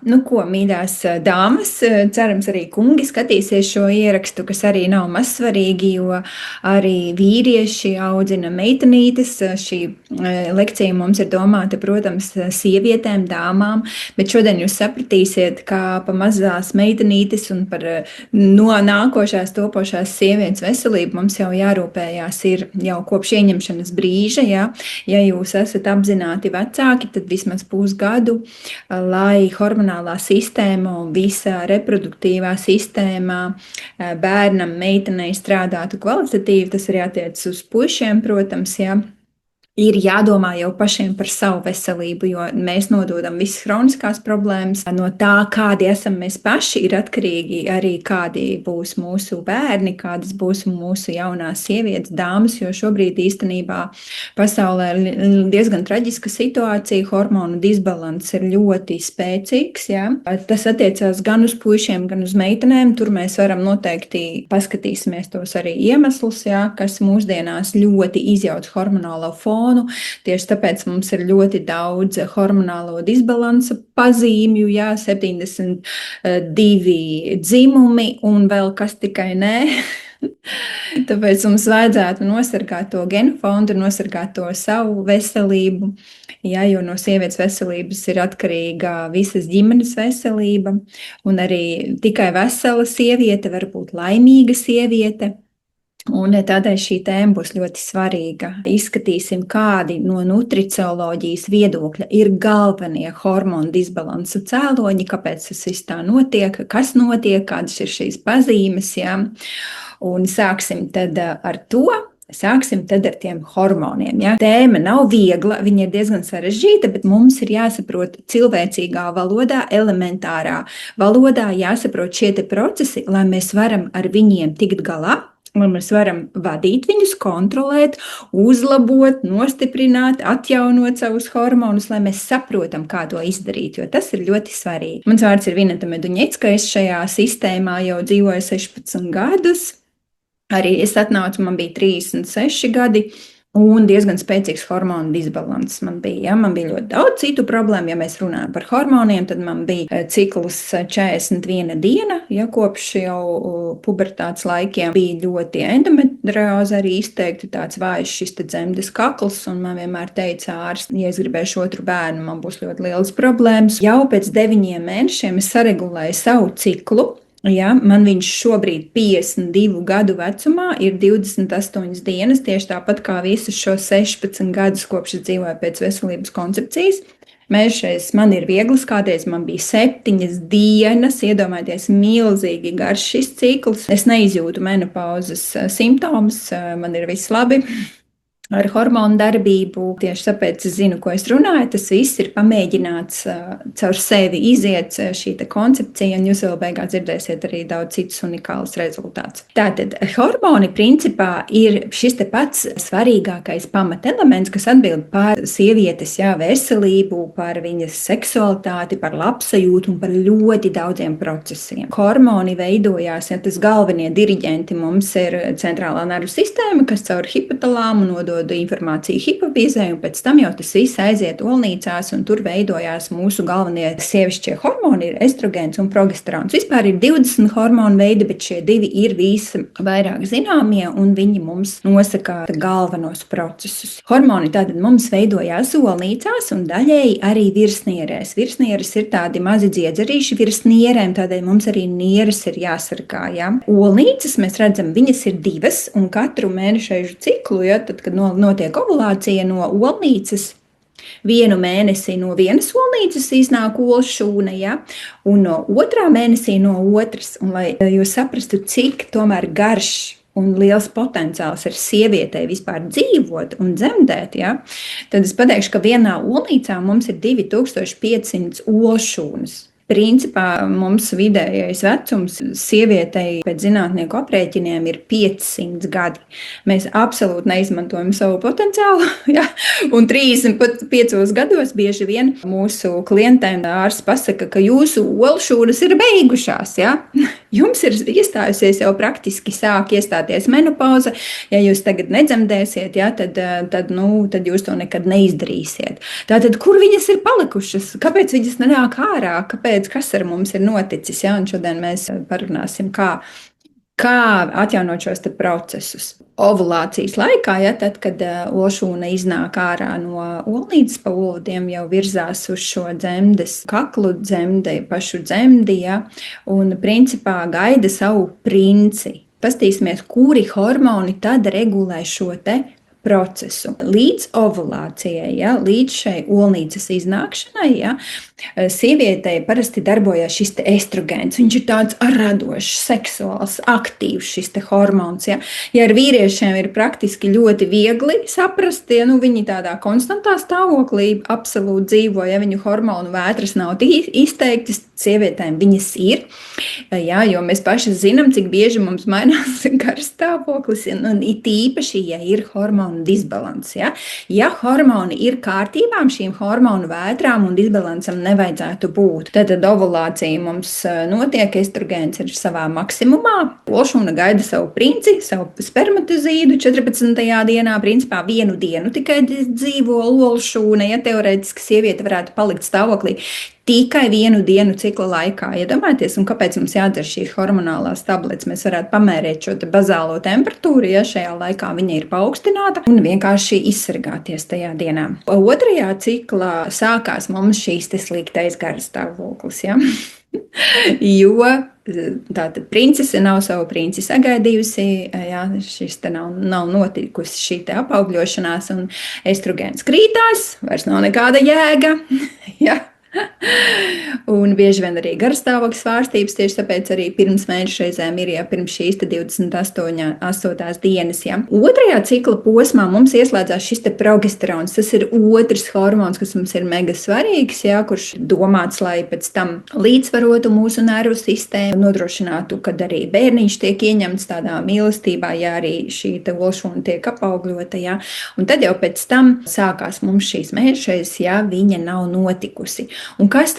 Nu, ko, mīļās dāmas, cerams, arī kungi skatīsies šo ierakstu, kas arī nav mazsvarīgi, jo arī vīrieši audzina meitenītes. Šī lekcija mums ir domāta, protams, sievietēm, dāmām, bet šodien jūs sapratīsiet, kā pa mazās meitenītes un par no nākošās topošās sievietes veselību mums jau jārūpējās ir jau kopš ieņemšanas brīža. Ja jūs esat apzināti vecāki, tad vismaz pusgadu, lai hormonālā sistēma un visa reproduktīvā sistēma bērnam, meitenei strādātu kvalitatīvi. Tas arī attiecas uz puišiem, protams, ir jādomā jau pašiem par savu veselību, jo mēs nododam visas hroniskās problēmas. No tā, kādi esam mēs paši, ir atkarīgi arī kādi būs mūsu bērni, kādas būs mūsu jaunās sievietes, dāmas, jo šobrīd īstenībā pasaulē ir diezgan traģiska situācija. Hormonu disbalans ir ļoti spēcīgs. Tas attiecās gan uz puišiem, gan uz meitenēm. Tur mēs varam noteikti paskatīsimies tos arī iemeslus, kas mūsdienās ļoti izjauc hormonālo fonu. Tieši tāpēc mums ir ļoti daudz hormonālo disbalansa pazīmju, 72 dzimumi un vēl kas tikai nē. Tāpēc mums vajadzētu nosargāt to genofondu, nosargāt to savu veselību, jo no sievietes veselības ir atkarīga visas ģimenes veselība, un arī tikai vesela sieviete var būt laimīga sieviete. Un tādēļ šī tēma būs ļoti svarīga. Izskatīsim, kādi no nutricioloģijas viedokļa ir galvenie hormonu disbalansa cēloņi, kāpēc tas viss tā notiek, kas notiek, kādas ir šīs pazīmes. Un sāksim tad ar to. Sāksim tad ar tiem hormoniem. Tēma nav viegla, viņa ir diezgan sarežģīta, bet mums ir jāsaprot cilvēcīgā valodā, elementārā valodā, jāsaprot šie te procesi, lai mēs varam ar viņiem tikt galā. Lai mēs varam vadīt viņus, kontrolēt, uzlabot, nostiprināt, atjaunot savus hormonus, lai mēs saprotam, kā to izdarīt, jo tas ir ļoti svarīgi. Mans vārds ir Vineta Meduņecka, es šajā sistēmā jau dzīvoju 16 gadus. Arī es atnācu, man bija 36 gadi. Un diezgan spēcīgs hormonu disbalans man bija. Man bija ļoti daudz citu problēmu. Ja mēs runājam par hormoniem, tad man bija cikls 41 diena, kopš jau pubertātes laikiem. Bija ļoti endometrioze arī izteikti, tāds vājš šis dzemdes kakls, un man vienmēr teica ārsts, ja es gribēšu otru bērnu, man būs ļoti lielas problēmas. Jau pēc 9 mēnešiem es saregulēju savu ciklu. Man viņš šobrīd 52 gadu vecumā ir 28 dienas, tieši tāpat kā visus šos 16 gadus, kopš es dzīvoju pēc veselības koncepcijas. Mēžreiz man ir viegls, kādreiz man bija 7 dienas, iedomājieties, milzīgi garš šis cikls. Es neizjūtu menopauzes simptomus, man ir viss labi. Ar hormonu darbību, tieši tāpēc es zinu, ko es runāju. Tas viss ir pamēģināts caur sevi iziet šī koncepcija, un jūs vēl beigās dzirdēsiet arī daudz citus unikālus rezultātus. Tātad hormoni principā ir šis pats svarīgākais pamatelements, kas atbild par sievietes veselību, par viņas seksualitāti, par labsajūtu un par ļoti daudziem procesiem. Hormoni veidojās, tas galvenie diriģenti mums ir centrālā nervu sistēma, kas caur hipotalāmu nodod informāciju hipofīzē, un pēc tam jau tas viss aiziet olnīcās, un tur veidojās mūsu galvenie sievišķie hormoni, ir estrogēns un progesterons. Vispār ir 20 hormonu veidi, bet šie 2 ir visvairāk zināmie, un viņi mums nosaka galvenos procesus. Hormoni tātad mums veidojās olnīcās un daļēji arī virsnierēs. Virsnieres ir tādi mazi dziedzerīši virs nierēm, tādēļ mums arī nieres ir jāsargā. Olnīcas, mēs redzam, viņas ir 2, un katru mēnešēžu ciklu, tad, kad notiek ovulācija no olnīcas, 1 mēnesī no vienas olnīcas iznāk olšūna, un no 2. mēnesī no otras. Un, lai jūs saprastu, cik tomēr garš un liels potenciāls ir sievietei vispār dzīvot un dzemdēt, tad es pateikšu, ka vienā olnīcā mums ir 2500 olšūnas. Principā mums vidējais vecums sievietei pēc zinātnieku aprēķiniem ir 500 gadi. Mēs absolūti neizmantojam savu potenciālu, un 35 gados bieži vien mūsu klientēm ārsts pasaka, ka jūsu olšūnas ir beigušās, Jums ir iestājusies jau praktiski sāk iestāties menopauze. Ja jūs tagad nedzemdēsiet, ja, tad jūs to nekad neizdarīsiet. Tātad, kur viņas ir palikušas? Kāpēc viņas nenāk ārā? Kas ar mums ir noticis? Ja? Un šodien mēs parunāsim, kā atjaunot šos procesus. Ovulācijas laikā, ja, tad, kad olšūna iznāk ārā no olnītes, pa oludiem jau virzās uz šo dzemdes kaklu, pašu dzemdi, ja, un principā gaida savu princi. Pastīsimies, kuri hormoni tad regulē šo te procesu. Līdz ovulācijai, ja, līdz šai olnīcas iznākšanai, ja, sievietei parasti darbojas šis estrogēns. Viņš ir tāds radošs, seksuāls, aktīvs šis hormons. Ja. Ja ar vīriešiem ir praktiski ļoti viegli saprast, ja viņi tādā konstantā stāvoklī absolūti dzīvo, ja viņu hormonu vētras nav izteiktas, sievietēm viņas ir, ja, jo mēs paši zinām, cik bieži mums mainās garstāvoklis, un it īpaši, ja ir hormonu disbalans. Ja hormoni ir kārtībā, šīm hormonu vētrām un disbalansam nevajadzētu būt. Tad ovulācija mums notiek, estrogēns ir savā maksimumā, olšūna gaida savu princi, savu spermatozīdu 14. dienā, principā vienu dienu tikai dzīvo olšūna, ja teorētiski sieviete varētu palikt stāvoklī tikai vienu dienu cikla laikā. Iedomājieties, un kāpēc mums jādzer šīs hormonālās tabletes? Mēs varētu pamērīt šo bazālo temperatūru, ja šajā laikā viņa ir paaugstināta, un vienkārši izsargāties tajā dienā. Otrajā ciklā sākās mums šīs sliktais garstāvoklis. Ja? Jo tātad princese nav savu princi sagaidījusi, jā, šis te nav notikusi šī te apaugļošanās, un estrogēns krītās, vairs nav nekāda jēga. Ja? Un bieži vien arī garstāvokļa svārstības, tieši tāpēc arī pirms mēneša reizēm ir, ja pirms šīs 28. dienas. Ja. Otrajā cikla posmā mums ieslēdzās šis progesterons. Tas ir otrs hormons, kas mums ir mega svarīgs, ja, kurš domāts, lai pēc tam līdzsvarotu mūsu nervu sistēmu, nodrošinātu, kad arī bērniņš tiek ieņemts tādā mīlestībā, ja arī šī olšūna tiek apaugļota. Ja. Un tad jau pēc tam sākās mums šīs mēnešreizes, ja viņa nav notikusi. Un kas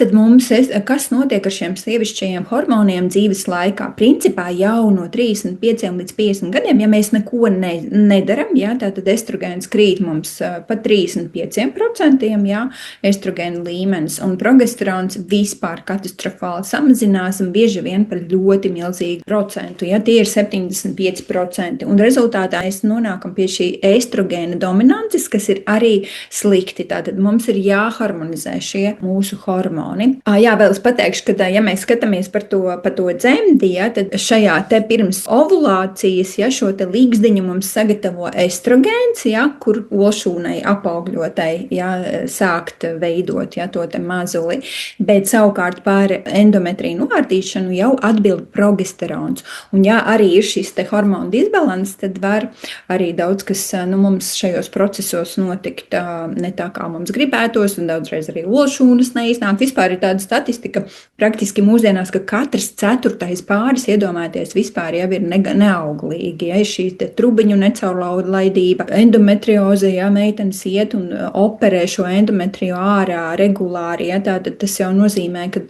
notiek ar šiem sievišķajiem hormoniem dzīves laikā? Principā jau no 35 līdz 50 gadiem, ja mēs neko nedaram, ja, tad estrogēns krīt mums pat 35%, ja, estrogēna līmenis, un progesterons vispār katastrofāli samazinās un bieži vien par ļoti milzīgu procentu, ja, tie ir 75%, un rezultātā mēs nonākam pie šī estrogēna dominances, kas ir arī slikti, tātad mums ir jāharmonizē šie mūsu hormoni. Jā, vēl es pateikšu, ka, ja mēs skatāmies par to dzemdi, ja, tad šajā te pirms ovulācijas, ja, šo te līgzdiņu mums sagatavo estrogēns, ja, kur olšūnai apaugļotai, ja, sākt veidot, ja, to te mazuli, bet savukārt par endometriju novārtīšanu jau atbild progesterons. Un ja arī ir šis te hormonu disbalans, tad var arī daudz kas mums šajos procesos notikt ne tā, kā mums gribētos, un daudzreiz arī olšūnas neiznāk. Vispār ir tāda statistika praktiski mūsdienās, ka katrs 4. pāris, iedomājieties, vispār jau ir neauglīgi. Ja ir šī trubiņu necaurlaidība, endometrioze, ja meitenes iet un operē šo endometriju ārā regulāri, ja, tātad tas jau nozīmē, ka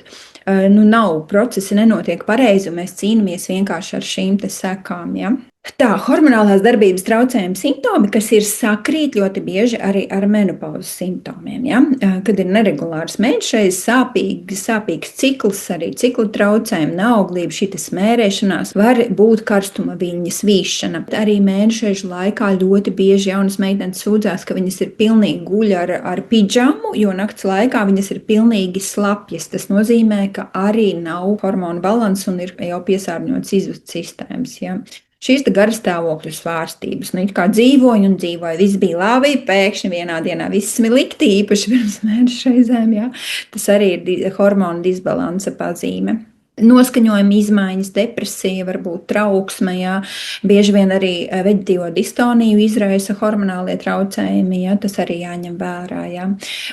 nav procesi, nenotiek pareizi, un mēs cīnāmies vienkārši ar šīm te sekām. Ja. Tā, hormonālās darbības traucējuma simptomi, kas ir sakrīt ļoti bieži arī ar menopauzes simptomiem. Ja? Kad ir neregulārs mēnešreizes, sāpīgs cikls, arī cikla traucējumi, neauglība, šī smērēšanās, var būt karstuma viļņas vīšana. Arī mēnešreizu laikā ļoti bieži jaunas meitenes sūdzās, ka viņas ir pilnīgi guļ ar pidžamu, jo nakts laikā viņas ir pilnīgi slapjas. Tas nozīmē, ka arī nav hormonu balans un ir jau piesārņots izvadu sistēmas. Ja? Šīs garstāvokļu svārstības, it kā dzīvoja, viss bija labi, pēkšņi vienā dienā viss slikti, īpaši pirms mēneša reizēm, jā. Tas arī ir hormonu disbalansa pazīme. Noskaņojuma izmaiņas, depresija, varbūt trauksme, jā. Bieži vien arī veģetīvo distoniju izraisa hormonālie traucējumi, jā. Tas arī jāņem vērā. Jā.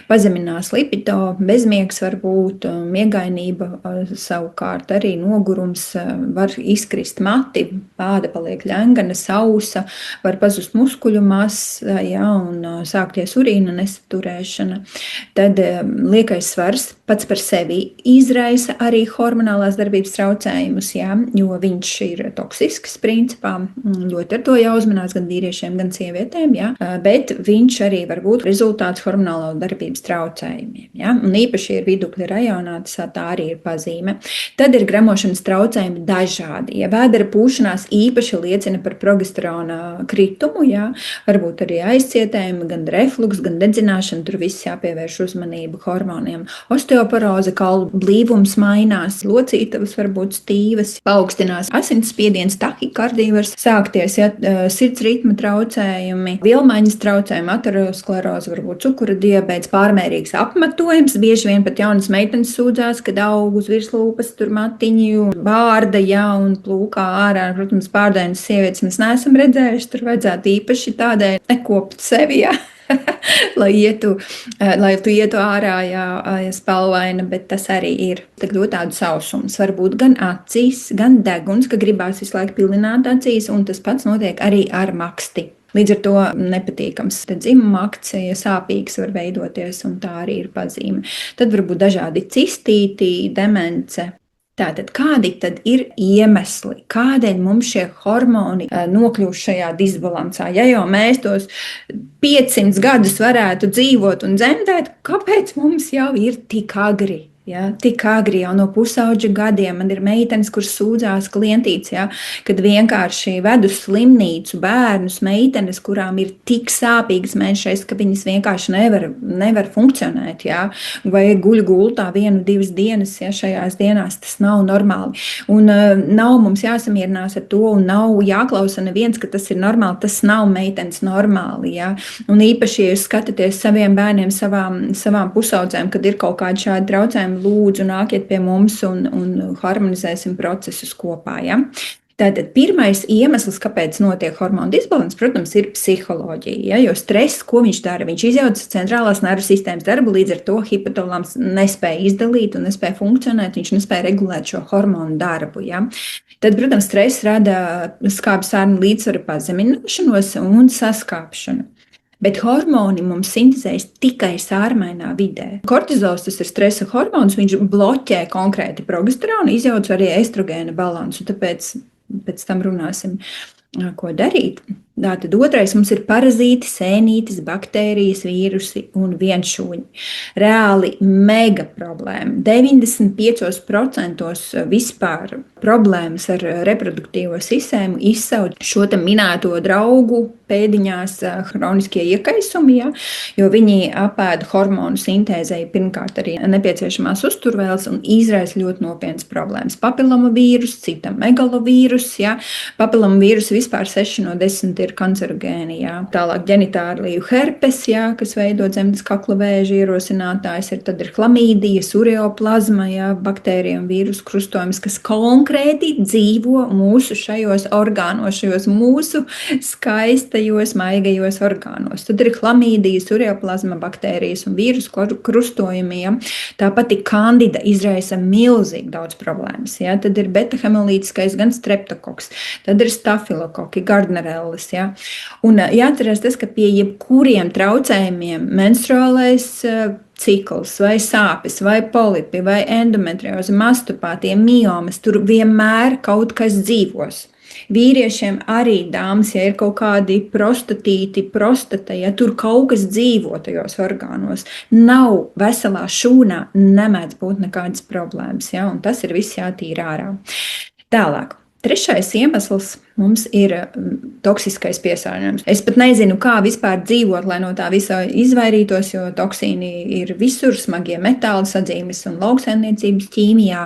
Pazeminās lipido, bezmiegs var būt, miegainība, savukārt arī nogurums, var izkrist mati, āda paliek ļengana, sausa, var pazust muskuļu masa, jā, un sākties urīna nesaturēšana. Tad liekais svars pats par sevi izraisa arī hormonālās hormonālās darbības traucējumus, jā, jo viņš ir toksisks principā. Ļoti ar to jāuzmanās gan vīriešiem, gan sievietēm, jā, bet viņš arī var būt rezultāts hormonālo darbības traucējumiem. Jā, un īpaši ir vidukļa rajonā, tā arī ir pazīme. Tad ir gremošanas traucējumi dažādi. Ja vēdera pūšanās īpaši liecina par progesterona kritumu, jā, varbūt arī aizcietējumi, gan refluks, gan dedzināšana, tur viss jāpievērš uzmanību hormoniem. Osteoporoze, kaulu blīvums mainās, locītavas var būt stīvas, paaugstinās asinsspiediens, tahikardija var sākties, ja, sirds ritma traucējumi, vielmaiņas traucējumi, ateroskleroze, varbūt cukura diabēts, pārmērīgs apmetojums. Bieži vien pat jaunas meitenes sūdzās, kad aug uz virslūpas tur matiņu, bārda, ja, un plūkā ārā. Protams, pārdainas sievietes mēs neesam redzējuši, tur vajadzētu īpaši tādēļ nekopt sevi, ja. lai tu ietu ārā, ja spalvaina, bet tas arī ir ļoti sausums. Varbūt gan acīs, gan deguns, ka gribās visu laiku pilināt acīs, un tas pats notiek arī ar maksti. Līdz ar to nepatīkams dzimuma akts, ja sāpīgs var veidoties, un tā arī ir pazīme. Tad varbūt dažādi cistīti, demence. Tātad, kādi tad ir iemesli, kādēļ mums šie hormoni nokļūst šajā disbalansā? Ja jau mēs tos 500 gadus varētu dzīvot un dzemdēt, kāpēc mums jau ir tik agri? Ja, tik agri jau no pusauģa gadiem. Man ir meitenes, kuras sūdzās klientītes, ja, kad vienkārši ved uz slimnīcu bērnus, meitenes, kurām ir tik sāpīgas mēnešreiz, ka viņas vienkārši nevar funkcionēt. Ja, vai guļ gultā 1-2 dienas, ja šajās dienās tas nav normāli. Un nav mums jāsamierinās ar to, un nav jāklausa neviens, ka tas ir normāli. Tas nav meitenes normāli. Ja. Un īpaši, ja jūs skatāties saviem bērniem, savām pusaudzēm, kad ir kaut kādi šādi traucējumi, lūdzu, nākiet pie mums un harmonizēsim procesus kopā. Ja? Tātad pirmais iemesls, kāpēc notiek hormonu disbalans, protams, ir psiholoģija. Ja? Jo stress, ko viņš dara? Viņš izjauc centrālās nervu sistēmas darbu, līdz ar to hipotalams nespēja izdalīt un nespēja funkcionēt, viņš nespēja regulēt šo hormonu darbu. Ja? Tad, protams, stress rada skābju sārnu līdzsvaru pazemināšanos un saskāpšanu. Bet hormoni mums sintēzējas tikai sārmainā vidē. Kortizols, tas ir stresa hormons, viņš bloķē konkrēti progesteronu, izjauc arī estrogēna balansu, tāpēc pēc tam runāsim, ko darīt. Tātad otrais mums ir parazīti, sēnītes, baktērijas, vīrusi un vienšūņi. Reāli mega problēma. 95% vispār problēmas ar reproduktīvo sistēmu izsauc šo te minēto draugu pēdiņās hroniskie iekaisumi, ja, jo viņi apēda hormonu sintēzei pirmkārt arī nepieciešamās uzturvēles un izraisa ļoti nopietnas problēmas. Papiloma vīrus, citam megalovīrus, ja. Papiloma vīrus vispār 6 no 10 ir kancerogēni, jā. Tālāk ģenitāliju herpes, jā, kas veido dzemdes kakla vēža ierosinātājs, tad ir chlamīdijas, ureoplazma, jā, baktērija un vīrusu krustojums, kas konkrēti dzīvo mūsu šajos orgānos, šajos mūsu skaistajos, maigajos orgānos. Tad ir chlamīdijas, ureoplazma, baktērijas un vīrusu krustojumi, jā. Tāpat ir kandida izraisa milzīgi daudz problēmas, jā. Tad ir beta-hemolītiskais gan streptokoks, tad ir stafilokoki, gardnerellis, jā. Un jāatcerās tas, ka pie jebkuriem traucējumiem menstruālais cikls, vai sāpes, vai polipi, vai endometrioze, mastopātija, miomas, tur vienmēr kaut kas dzīvos. Vīriešiem arī, dāmas, ja ir kaut kādi prostatīti, prostata, ja tur kaut kas dzīvo tajos orgānos, nav veselā šūnā, nemēdz būt nekādas problēmas, ja, un tas ir viss jātīra ārā. Tālāk. Trešais iemesls mums ir toksiskais piesārņojums. Es pat nezinu, kā vispār dzīvot, lai no tā visa izvairītos, jo toksīni ir visur, smagie metāli, sadzīmes un lauksaimniecības ķīmijā.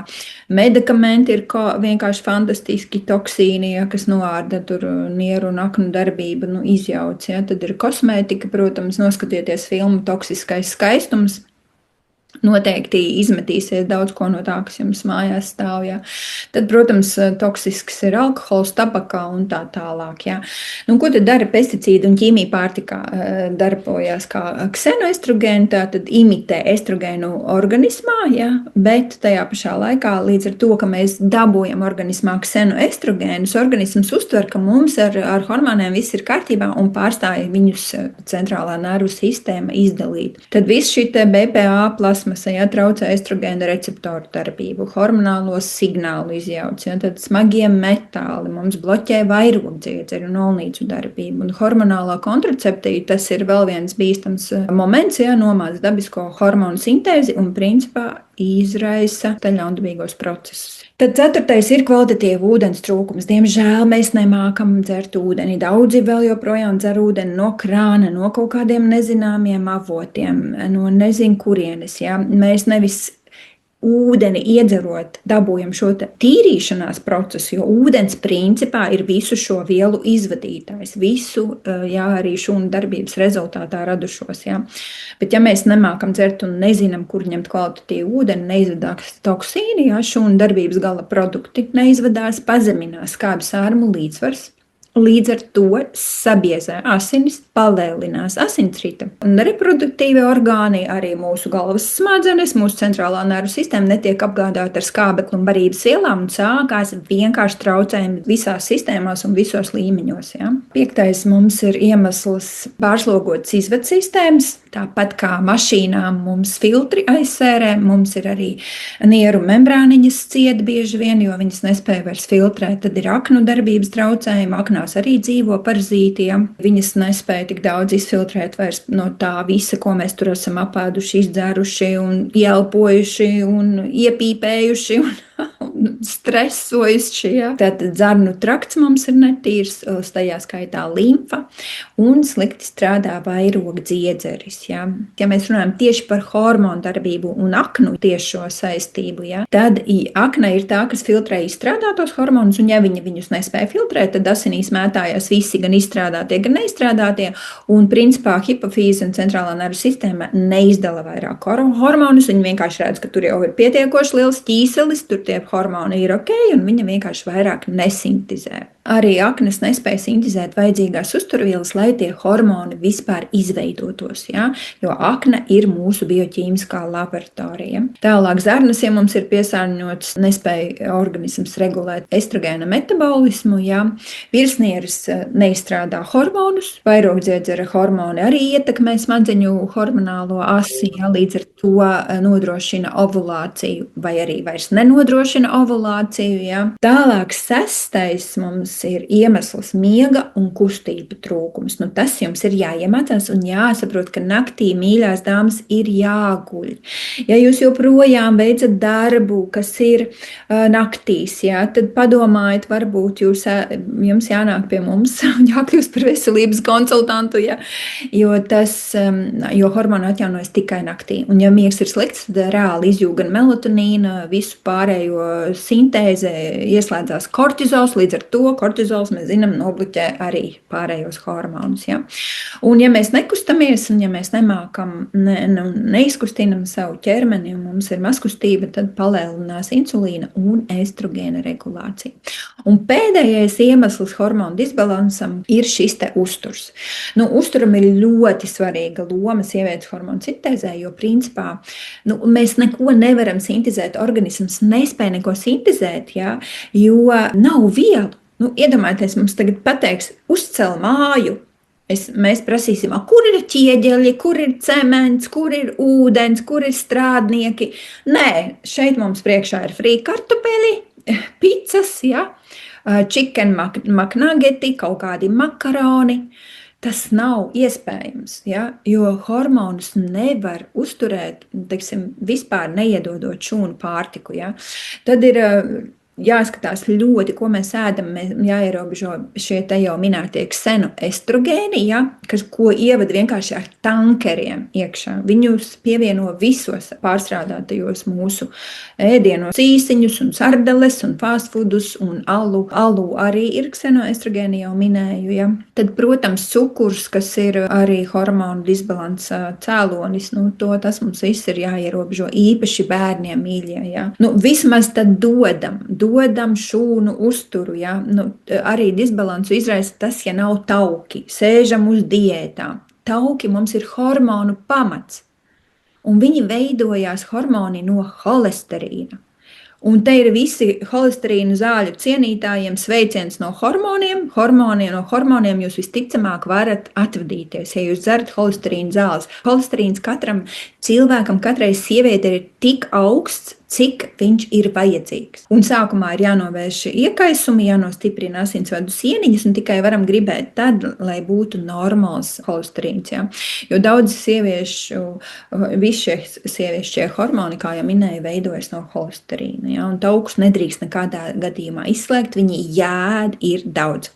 Medikamenti ir vienkārši fantastiski toksīni, ja, kas noārda tur nieru un aknu darbību, izjauc. Ja. Tad ir kosmētika, protams, noskatieties filmu Toksiskais skaistums. Noteikti izmetīsies daudz ko no tā, kas jums mājās stāv. Ja. Tad, protams, toksisks ir alkohols, tabakā un tā tālāk. Ja. Ko tad dara pesticīdi un ķīmija pārtikā? Darbojas kā ksenoestrogēni, tātad imitē estrogēnu organismā, ja, bet tajā pašā laikā līdz ar to, ka mēs dabūjam organismā ksenoestrogēnus, organisms uztver, ka mums ar hormoniem viss ir kārtībā un pārstāja viņus centrālā nervu sistēma izdalīt. Tad viss šī BPA plus plasmasa, ja, traucē estrogēna receptoru darbību, hormonālo signālu izjauc, ja, tad smagie metāli mums bloķē vairogdziedzeru un olnīcu darbību. Un hormonālā kontracepcija, tas ir vēl viens bīstams moments, ja, nomāc dabisko hormonu sintēzi un principā izraisa ļaunprātīgos procesus. Tad 4. ir kvalitatīva ūdens trūkums. Diemžēl mēs nemākam dzert ūdeni. Daudzi vēl joprojām dzer ūdeni no krāna, no kaut kādiem nezināmiem avotiem, no nezinu kurienes. Ja? Mēs nevis ūdeni iedzerot, dabūjam šo tīrīšanās procesu, jo ūdens principā ir visu šo vielu izvadītājs, visu, jā, arī šūnu darbības rezultātā radušos. Jā. Bet ja mēs nemākam dzert un nezinām, kur ņemt kvalitatīvu ūdeni, neizvadās toksīni, jā, šūnu darbības gala produkti neizvadās, pazeminās skābju sārmu līdzsvars. Līdz ar to sabiezē asinis, palielinās asinsrita. Un reproduktīvie orgāni, arī mūsu galvas smadzenes, mūsu centrālā nervu sistēma netiek apgādāta ar skābekli un barības vielām un sākās vienkārši traucējumi visās sistēmās un visos līmeņos. Ja? 5. mums ir iemesls pārslogotas izvedes sistēmas. Tāpat kā mašīnām mums filtri aizsērē, mums ir arī nieru membrāniņas cieta bieži vien, jo viņas nespēja vairs filtrēt. Tad ir aknu darbības traucējumi, aknās arī dzīvo parazīti. Ja? Viņas nespēja tik daudz izfiltrēt vairs no tā visa, ko mēs tur esam apēduši, izdzēruši un ielpojuši un iepīpējuši un stresojuši. Ja? Tātad zarnu trakts mums ir netīrs, tajā skaitā limfa un slikti strādā vairogdziedzeris. Ja? Ja mēs runājam tieši par hormonu darbību un aknu tiešo saistību, ja? Tad akna ir tā, kas filtrē izstrādātos hormonus, un ja viņa viņus nespēja filtrēt, tad asinīs mētājās visi gan izstrādātie, gan neizstrādātie, un principā hipofīze un centrālā nervu sistēma neizdala vairāk hormonus, viņi vienkārši redz, ka tur jau ir pietiekoši liels ķīselis, tur tie hormoni ir ok, un viņa vienkārši vairāk nesintizē. Arī aknas nespēja sintizēt vajadzīgās uzturvielas, lai tie hormoni vispār izveidotos, ja? Jo akna ir mūsu bioķīmiskā laboratorija. Tālāk zarnas, ja mums ir piesārņots, nespēja organisms regulēt estrogēna metabolismu, ja? Virsnieris neizstrādā hormonus, vairogdziedzera hormoni arī ietekmē smadzeņu hormonālo asi, ja? Līdz ar to nodrošina ovulāciju vai arī vairs nenodrošina ovulāciju. Ja? Tālāk 6. mums ir iemesls miega un kustību trūkums. Nu, tas jums ir jāiemācās un jāsaprot, ka naktī, mīļās dāmas, ir jāguļ. Ja jūs joprojām veicat darbu, kas ir naktīs, ja, tad padomājiet, varbūt jums jānāk pie mums un jākļūst par veselības konsultantu, ja, jo hormoni atjaunojas tikai naktī. Un ja miegs ir slikts, tad reāli izjūg gan melatonīna, visu pārējo sintēze, ieslēdzās kortizols, līdz ar to kortizols, mēs zinām, nobloķē arī pārējos hormonus. Ja? Un ja mēs nekustamies, un ja mēs nemākam, neizkustinam savu ķermeni, un mums ir mazkustība, tad palielinās insulīna un estrogēna regulācija. Un pēdējais iemesls hormonu disbalansam ir šis te uzturs. Nu, uzturam ir ļoti svarīga loma sievietes hormonu sintēzē, jo principā mēs neko nevaram sintēzēt, organisms nespēja neko sintēzēt, ja? Jo nav vielu. Iedomājieties, mums tagad pateiks, uzcel māju. Mēs prasīsim, kur ir ķieģeļi, kur ir cements, kur ir ūdens, kur ir strādnieki. Nē, šeit mums priekšā ir frī kartupeļi, picas, ja? Chicken McNuggeti, kaut kādi makaroni. Tas nav iespējams, ja? Jo hormonus nevar uzturēt, teiksim, vispār neiedodot šūnu pārtiku. Ja? Tad ir jāskatās ļoti, ko mēs ēdam, jāierobežo šie te jau minētie ksenoestrogēni, ja, ko ievada vienkārši ar tankeriem iekšā. Viņus pievieno visos pārstrādātajos mūsu ēdienos, cīsiņus un sardeles un fastfoodus un alu. Alu arī ir ksenoestrogēni, jau minēju. Ja. Tad, protams, cukurs, kas ir arī hormonu disbalansa cēlonis, tas mums viss ir jāierobežo, īpaši bērniem mīļie. Ja. Vismaz tad dodam šūnu uzturu. Ja? Arī disbalansu izraisa tas, ja nav tauki. Sēžam uz diētām. Tauki mums ir hormonu pamats. Un viņi veidojās hormoni no holesterīna. Un te ir visi holesterīnu zāļu cienītājiem sveiciens no hormoniem. No hormoniem jūs visticamāk varat atvadīties, ja jūs dzerat holesterīnu zāles. Holesterīns katram cilvēkam, katrai sievietei ir tik augsts, cik viņš ir vajadzīgs. Un sākumā ir jānovērš iekaisumi, jānostiprina asinsvadu sieniņas, un tikai varam gribēt tad, lai būtu normāls holesterīns. Ja? Jo daudz sieviešu, visi šie sieviešu hormoni, kā jau minēju, veidojas no holesterīna. Ja? Un taukus nedrīkst nekādā gadījumā izslēgt, viņi jāēd ir daudz.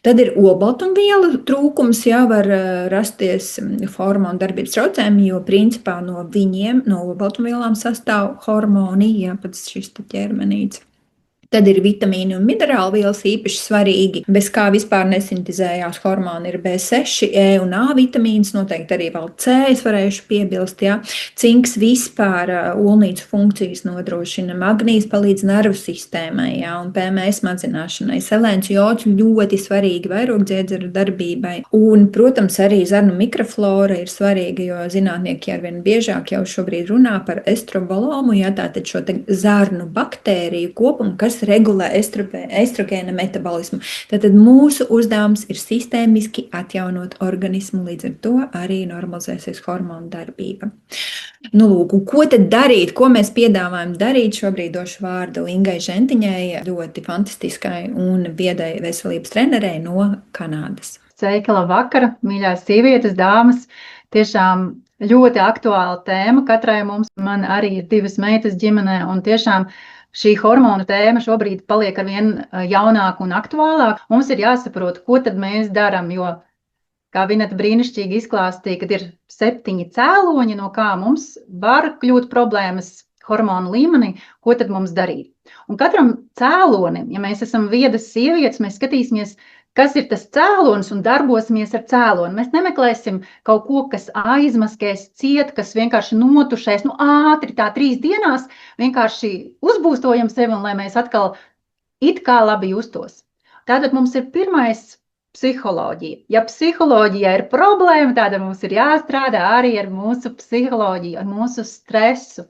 Tad ir olbaltumvielu trūkums, ja var rasties hormonu darbības traucējumi, jo principā no viņiem, no olbaltumvielām sastāv hormoni, jā, pats šis ķermenīts. Tad ir vitamīni un minerāli vielas īpaši svarīgi, bez kā vispār nesintizējās hormoni ir B6, E un A vitamīns, noteikti arī vēl C, es varēšu piebilst, jā. Cinks vispār olnīcu funkcijas nodrošina, magnīs palīdz nervu sistēmai, jā, un PMS mazināšanai. Selēns, jods ļoti svarīgi vairogdziedzeru darbībai. Un, protams, arī zarnu mikroflora ir svarīga, jo zinātnieki arvien biežāk jau šobrīd runā par estrobolomu, jā, tātad šo zarnu baktēriju kopumu, kas regulē estrogēna metabolismu. Tātad mūsu uzdevums ir sistēmiski atjaunot organismu, līdz ar to arī normalizēsies hormonu darbība. Nu, lūk, ko tad darīt? Ko mēs piedāvājam darīt? Šobrīd došu vārdu Ingai Žentiņai, ļoti fantastiskai un viedai veselības trenerei no Kanādas. Sveika, labvakar, mīļās sievietes, dāmas. Tiešām ļoti aktuāla tēma katrai mums. Man arī ir 2 meitas ģimenē, un tiešām šī hormonu tēma šobrīd paliek arvien jaunāka un aktuālāka. Mums ir jāsaprot, ko tad mēs darām, jo, kā Vineta brīnišķīgi izklāstīja, kad ir 7 cēloņi, no kā mums var kļūt problēmas hormonu līmenī, ko tad mums darīt. Un katram cēlonim, ja mēs esam viedas sievietes, mēs skatīsimies, kas ir tas cēlonis un darbosimies ar cēloni. Mēs nemeklēsim kaut ko, kas aizmaskēs ciet, kas vienkārši notušēs, ātri tā 3 dienās, vienkārši uzbūstojam sevi un lai mēs atkal it kā labi justos. Tātad mums ir pirmais psiholoģija. Ja psiholoģijā ir problēma, tad mums ir jāstrādā arī ar mūsu psiholoģiju, ar mūsu stresu.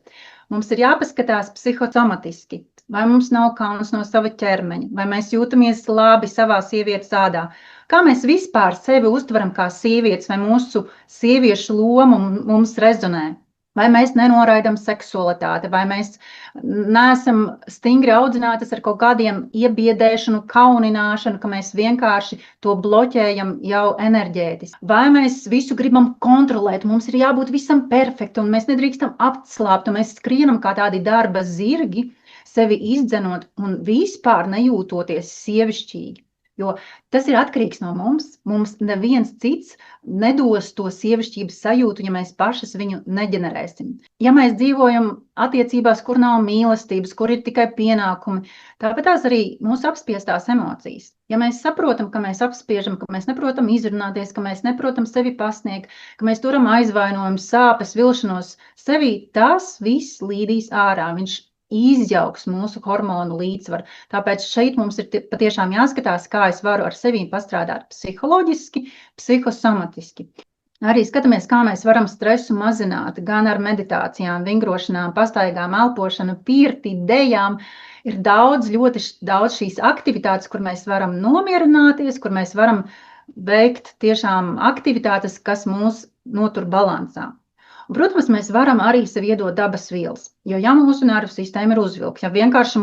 Mums ir jāpaskatās psihosomatiski. Vai mums nav kauns no sava ķermeņa, vai mēs jūtamies labi savā sievietes ādā. Kā mēs vispār sevi uztveram kā sievietes, vai mūsu sieviešu loma mums rezonē. Vai mēs nenoraidam seksualitāti, vai mēs neesam stingri audzinātas ar kaut kādiem iebiedēšanu, kaunināšanu, ka mēs vienkārši to bloķējam jau enerģētiski. Vai mēs visu gribam kontrolēt, mums ir jābūt visam perfekti, un mēs nedrīkstam apslāpt, un mēs skrienam kā tādi darba zirgi, sevi izdzenot un vispār nejūtoties sievišķīgi. Jo tas ir atkarīgs no mums. Mums neviens cits nedos to sievišķības sajūtu, ja mēs pašas viņu neģenerēsim. Ja mēs dzīvojam attiecībās, kur nav mīlestības, kur ir tikai pienākumi, tāpat tās arī mūsu apspiestās emocijas. Ja mēs saprotam, ka mēs apspiežam, ka mēs neprotam izrunāties, ka mēs neprotam sevi pasniegt, ka mēs turam aizvainojumus, sāpes, vilšanos sevī, tas viss līdīs ārā. Viņš izjauks mūsu hormonu līdzsvaru. Tāpēc šeit mums ir patiešām jāskatās, kā es varu ar sevi pastrādāt psiholoģiski, psihosomatiski. Arī skatāmies, kā mēs varam stresu mazināt, gan ar meditācijām, vingrošanām, pastaigām, elpošanu, pirti, dejām. Ir ļoti daudz šīs aktivitātes, kur mēs varam nomierināties, kur mēs varam veikt tiešām aktivitātes, kas mūs notur balansā. Protams, mēs varam arī sev iedot dabas vielas, jo ja mūsu nervu sistēma ir uzvilkta, ja vienkārši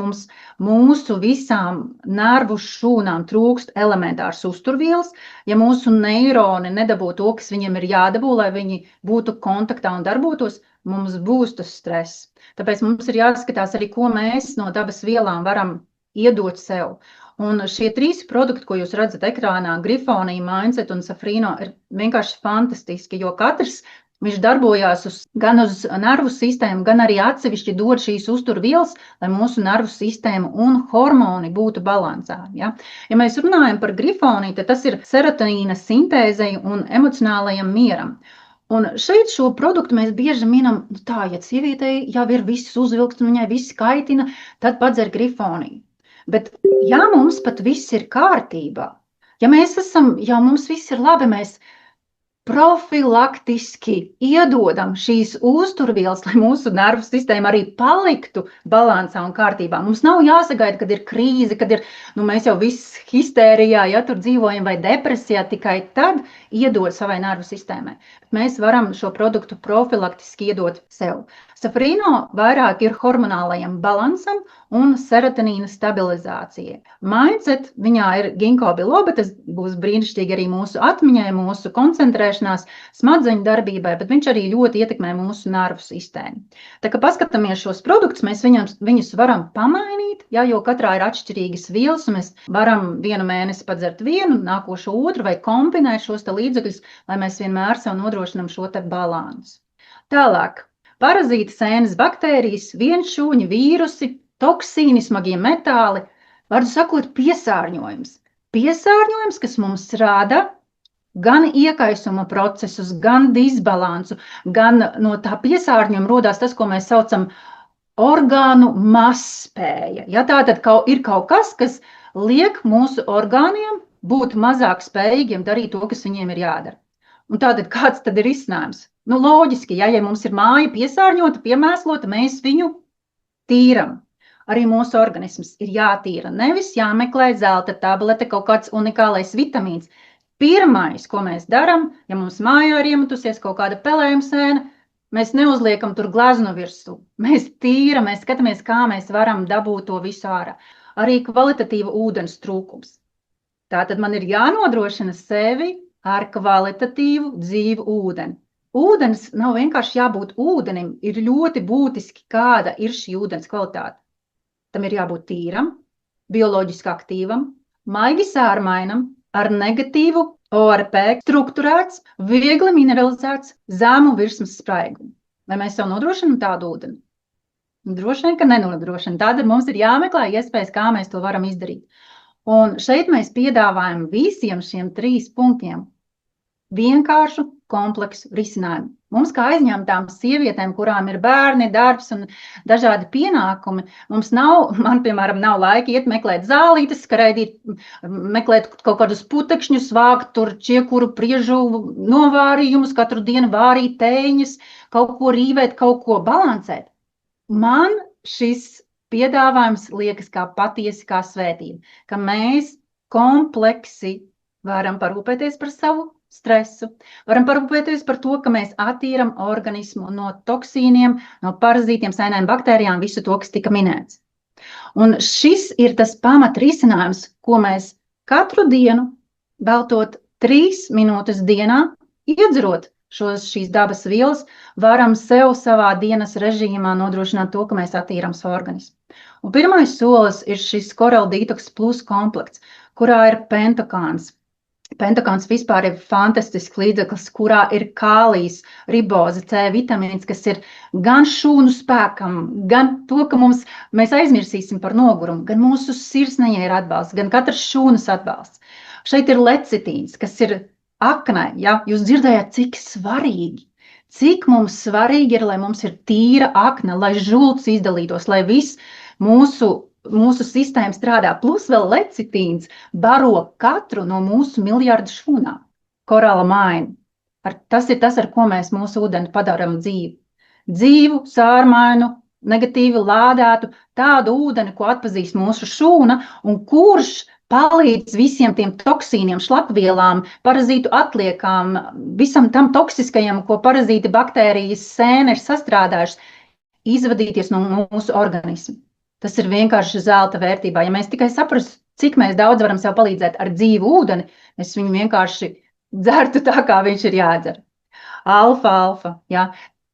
mūsu visām nervu šūnām trūkst elementārs uzturvielas, ja mūsu neironi nedabū to, kas viņiem ir jādabū, lai viņi būtu kontaktā un darbotos, mums būs tas stress. Tāpēc mums ir jāskatās arī, ko mēs no dabas vielām varam iedot sev. Un šie 3 produkti, ko jūs redzat ekrānā, Grifonija, Mindset un Safrino, ir vienkārši fantastiski, jo katrs viņš darbojās gan uz nervu sistēmu, gan arī atsevišķi dod šīs uzturvielas, lai mūsu nervu sistēma un hormoni būtu balansā. Ja mēs runājam par Grifoniju, tad tas ir serotonīna sintēzei un emocionālajam mieram. Un šeit šo produktu mēs bieži minam, tā, ja sievietei jau ir viss uzvilkts un viņai viss kaitina, tad padzer Grifoniju. Bet ja mums pat viss ir kārtībā, ja mēs esam, ja mums viss ir labi, mēs profilaktiski iedodam šīs uzturvielas, lai mūsu nervu sistēma arī paliktu balansā un kārtībā. Mums nav jāsagaida, kad ir krīze, kad ir, mēs jau viss histērijā, ja tur dzīvojam vai depresijā, tikai tad iedod savai nervu sistēmai. Mēs varam šo produktu profilaktiski iedot sev. Safrīno vairāk ir hormonālajam balansam un serotonīna stabilizācijai. Mindset, viņā ir ginkgo biloba, tas būs brīnišķīgi arī mūsu atmiņai, mūsu koncentrēšanās, smadzeņu darbībai, bet viņš arī ļoti ietekmē mūsu nervu sistēmu. Tā kā paskatāmies šos produktus, mēs viņus varam pamainīt, jo katrā ir atšķirīgas vielas, un mēs varam vienu mēnesi padzert vienu, nākošo otru vai kombinēt šos te līdzekļus, lai mēs vienmēr sev nodrošinam šo te balansu. Tālāk. Parazīti, sēnes, baktērijas, vienšūņi, vīrusi, toksīni, smagie metāli, vārdu sakot, piesārņojums. Piesārņojums, kas mums rada gan iekaisuma procesus, gan disbalansu, gan no tā piesārņojuma rodās tas, ko mēs saucam orgānu mazspēja. Ja, tātad ir kaut kas, kas liek mūsu orgāniem būt mazāk spējīgiem darīt to, kas viņiem ir jādara. Un tātad kāds tad ir risinājums? Loģiski, ja mums ir māja piesārņota, piemēslota, mēs viņu tīram. Arī mūsu organisms ir jātīra. Nevis jāmeklē zelta tablete, kaut kāds unikālais vitamīns. Pirmais, ko mēs daram, ja mums mājā ir iemetusies kaut kāda pelējuma sēna, mēs neuzliekam tur gleznu virsū. Mēs tīram, mēs skatāmies, kā mēs varam dabūt to visu ārā. Arī kvalitatīva ūdens trūkums. Tātad man ir jānodrošina sevi ar kvalitatīvu dzīvu ūdeni. Ūdens nav vienkārši jābūt ūdenim, ir ļoti būtiski, kāda ir šī ūdens kvalitāte. Tam ir jābūt tīram, bioloģiski aktīvam, maigi sārmainam, ar negatīvu ORP strukturēts, viegli mineralizēts, zemu virsmas spraigumu. Vai mēs sev nodrošinām tādu ūdeni? Droši vien, ka nenodrošinām. Tādēļ mums ir jāmeklē iespējas, kā mēs to varam izdarīt. Un šeit mēs piedāvājam visiem šiem 3 punktiem vienkāršu kompleksu risinājumu. Mums kā aizņemtām sievietēm, kurām ir bērni, darbs un dažādi pienākumi, man piemēram nav laika iet meklēt zālītes, skraidīt, meklēt kaut kādus putekšņus, vākt tur čiekuru priežu novārījumus, katru dienu vārīt tēņas, kaut ko rīvēt, kaut ko balansēt. Man šis piedāvājums liekas kā patiesi kā svētība, ka mēs kompleksi varam parūpēties par savu stresu, varam parūpēties par to, ka mēs attīram organismu no toksīniem, no parazītiem, sēnēm, baktērijām, visu to, kas tika minēts. Un šis ir tas pamat risinājums, ko mēs katru dienu, veltot 3 minūtes dienā, iedzerot šīs dabas vielas, varam sev savā dienas režīmā nodrošināt to, ka mēs attīram savu organismu. Un pirmais solis ir šis Coral Detox Plus komplekts, kurā ir pentakāns. Pentakāns vispār ir fantastisks līdzeklis, kurā ir kālijs, riboza, C vitamīns, kas ir gan šūnu spēkam, gan to, ka mēs aizmirsīsim par nogurumu, gan mūsu sirsniņai ir atbalsts, gan katras šūnas atbalsts. Šeit ir lecitīns, kas ir aknai, ja? Jūs dzirdējāt, cik mums svarīgi ir, lai mums ir tīra akna, lai žults izdalītos, lai viss mūsu sistēma strādā, plus vēl lecitīns baro katru no mūsu miljardu šūnām. Korala maina. Tas ir tas, ar ko mēs mūsu ūdeni padaram dzīvu. Dzīvu, sārmainu, negatīvi lādētu, tādu ūdeni, ko atpazīst mūsu šūna, un kurš palīdz visiem tiem toksīniem, šlapvielām, parazītu atliekām, visam tam toksiskajam, ko parazīti, baktērijas, sēne ir sastrādājušas, izvadīties no mūsu organismu. Tas ir vienkārši zelta vērtībā. Ja mēs tikai saprastu, cik mēs daudz varam sev palīdzēt ar dzīvu ūdeni, mēs viņu vienkārši dzertu tā, kā viņš ir jādzer. Alfa, ja,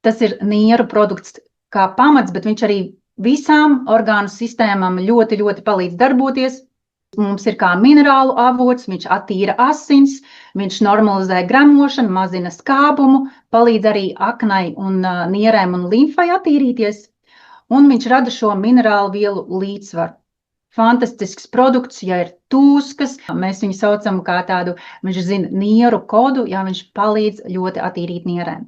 tas ir nieru produkts kā pamats, bet viņš arī visām orgānu sistēmām ļoti, ļoti palīdz darboties. Mums ir kā minerālu avots, viņš attīra asins, viņš normalizē gremošanu, mazina skābumu, palīdz arī aknai un nierēm un limfai attīrīties. Un viņš rada šo minerālu vielu līdzsvaru. Fantastisks produkts, ja ir tūskas, mēs viņu saucam kā tādu, viņš zina nieru kodu, ja viņš palīdz ļoti attīrīt nierēm.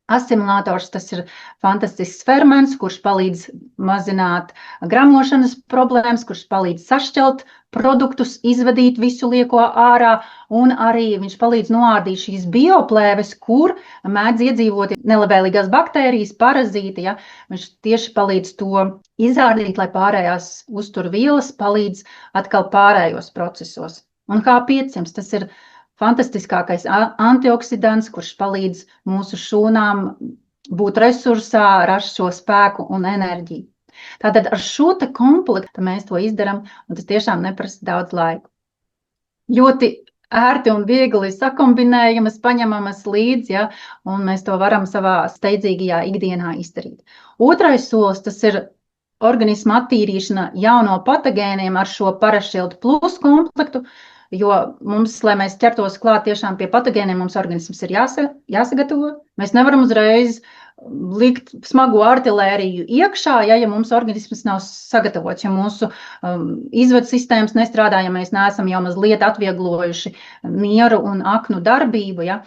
Asimilators, tas ir fantastisks ferments, kurš palīdz mazināt gramošanas problēmas, kurš palīdz sašķelt produktus, izvadīt visu lieko ārā, un arī viņš palīdz noārdīt šīs bioplēves, kur mēdz iedzīvot nelabvēlīgās baktērijas, parazīti. Ja? Viņš tieši palīdz to izārdīt, lai pārējās uzturvielas palīdz atkal pārējos procesos. Un H500, tas ir fantastiskākais antioksidants, kurš palīdz mūsu šūnām būt resursā, rast šo spēku un enerģiju. Tātad ar šo te komplektu mēs to izdaram, un tas tiešām neprasa daudz laika. Ļoti ērti un viegli sakombinējamas, paņemamas līdzi, ja, un mēs to varam savā steidzīgajā ikdienā izdarīt. Otrais solis, tas ir organisma attīrīšana jauno patogēniem ar šo Parashield Plus komplektu, jo mums, lai mēs ķertos klāt tiešām pie patogēniem, mums organisms ir jāsagatavo. Mēs nevaram uzreiz likt smago artilēriju iekšā, ja mums organisms nav sagatavots, ja mūsu izvedu sistēmas nestrādā, ja mēs neesam jau mazliet atvieglojuši nieru un aknu darbību. Ja.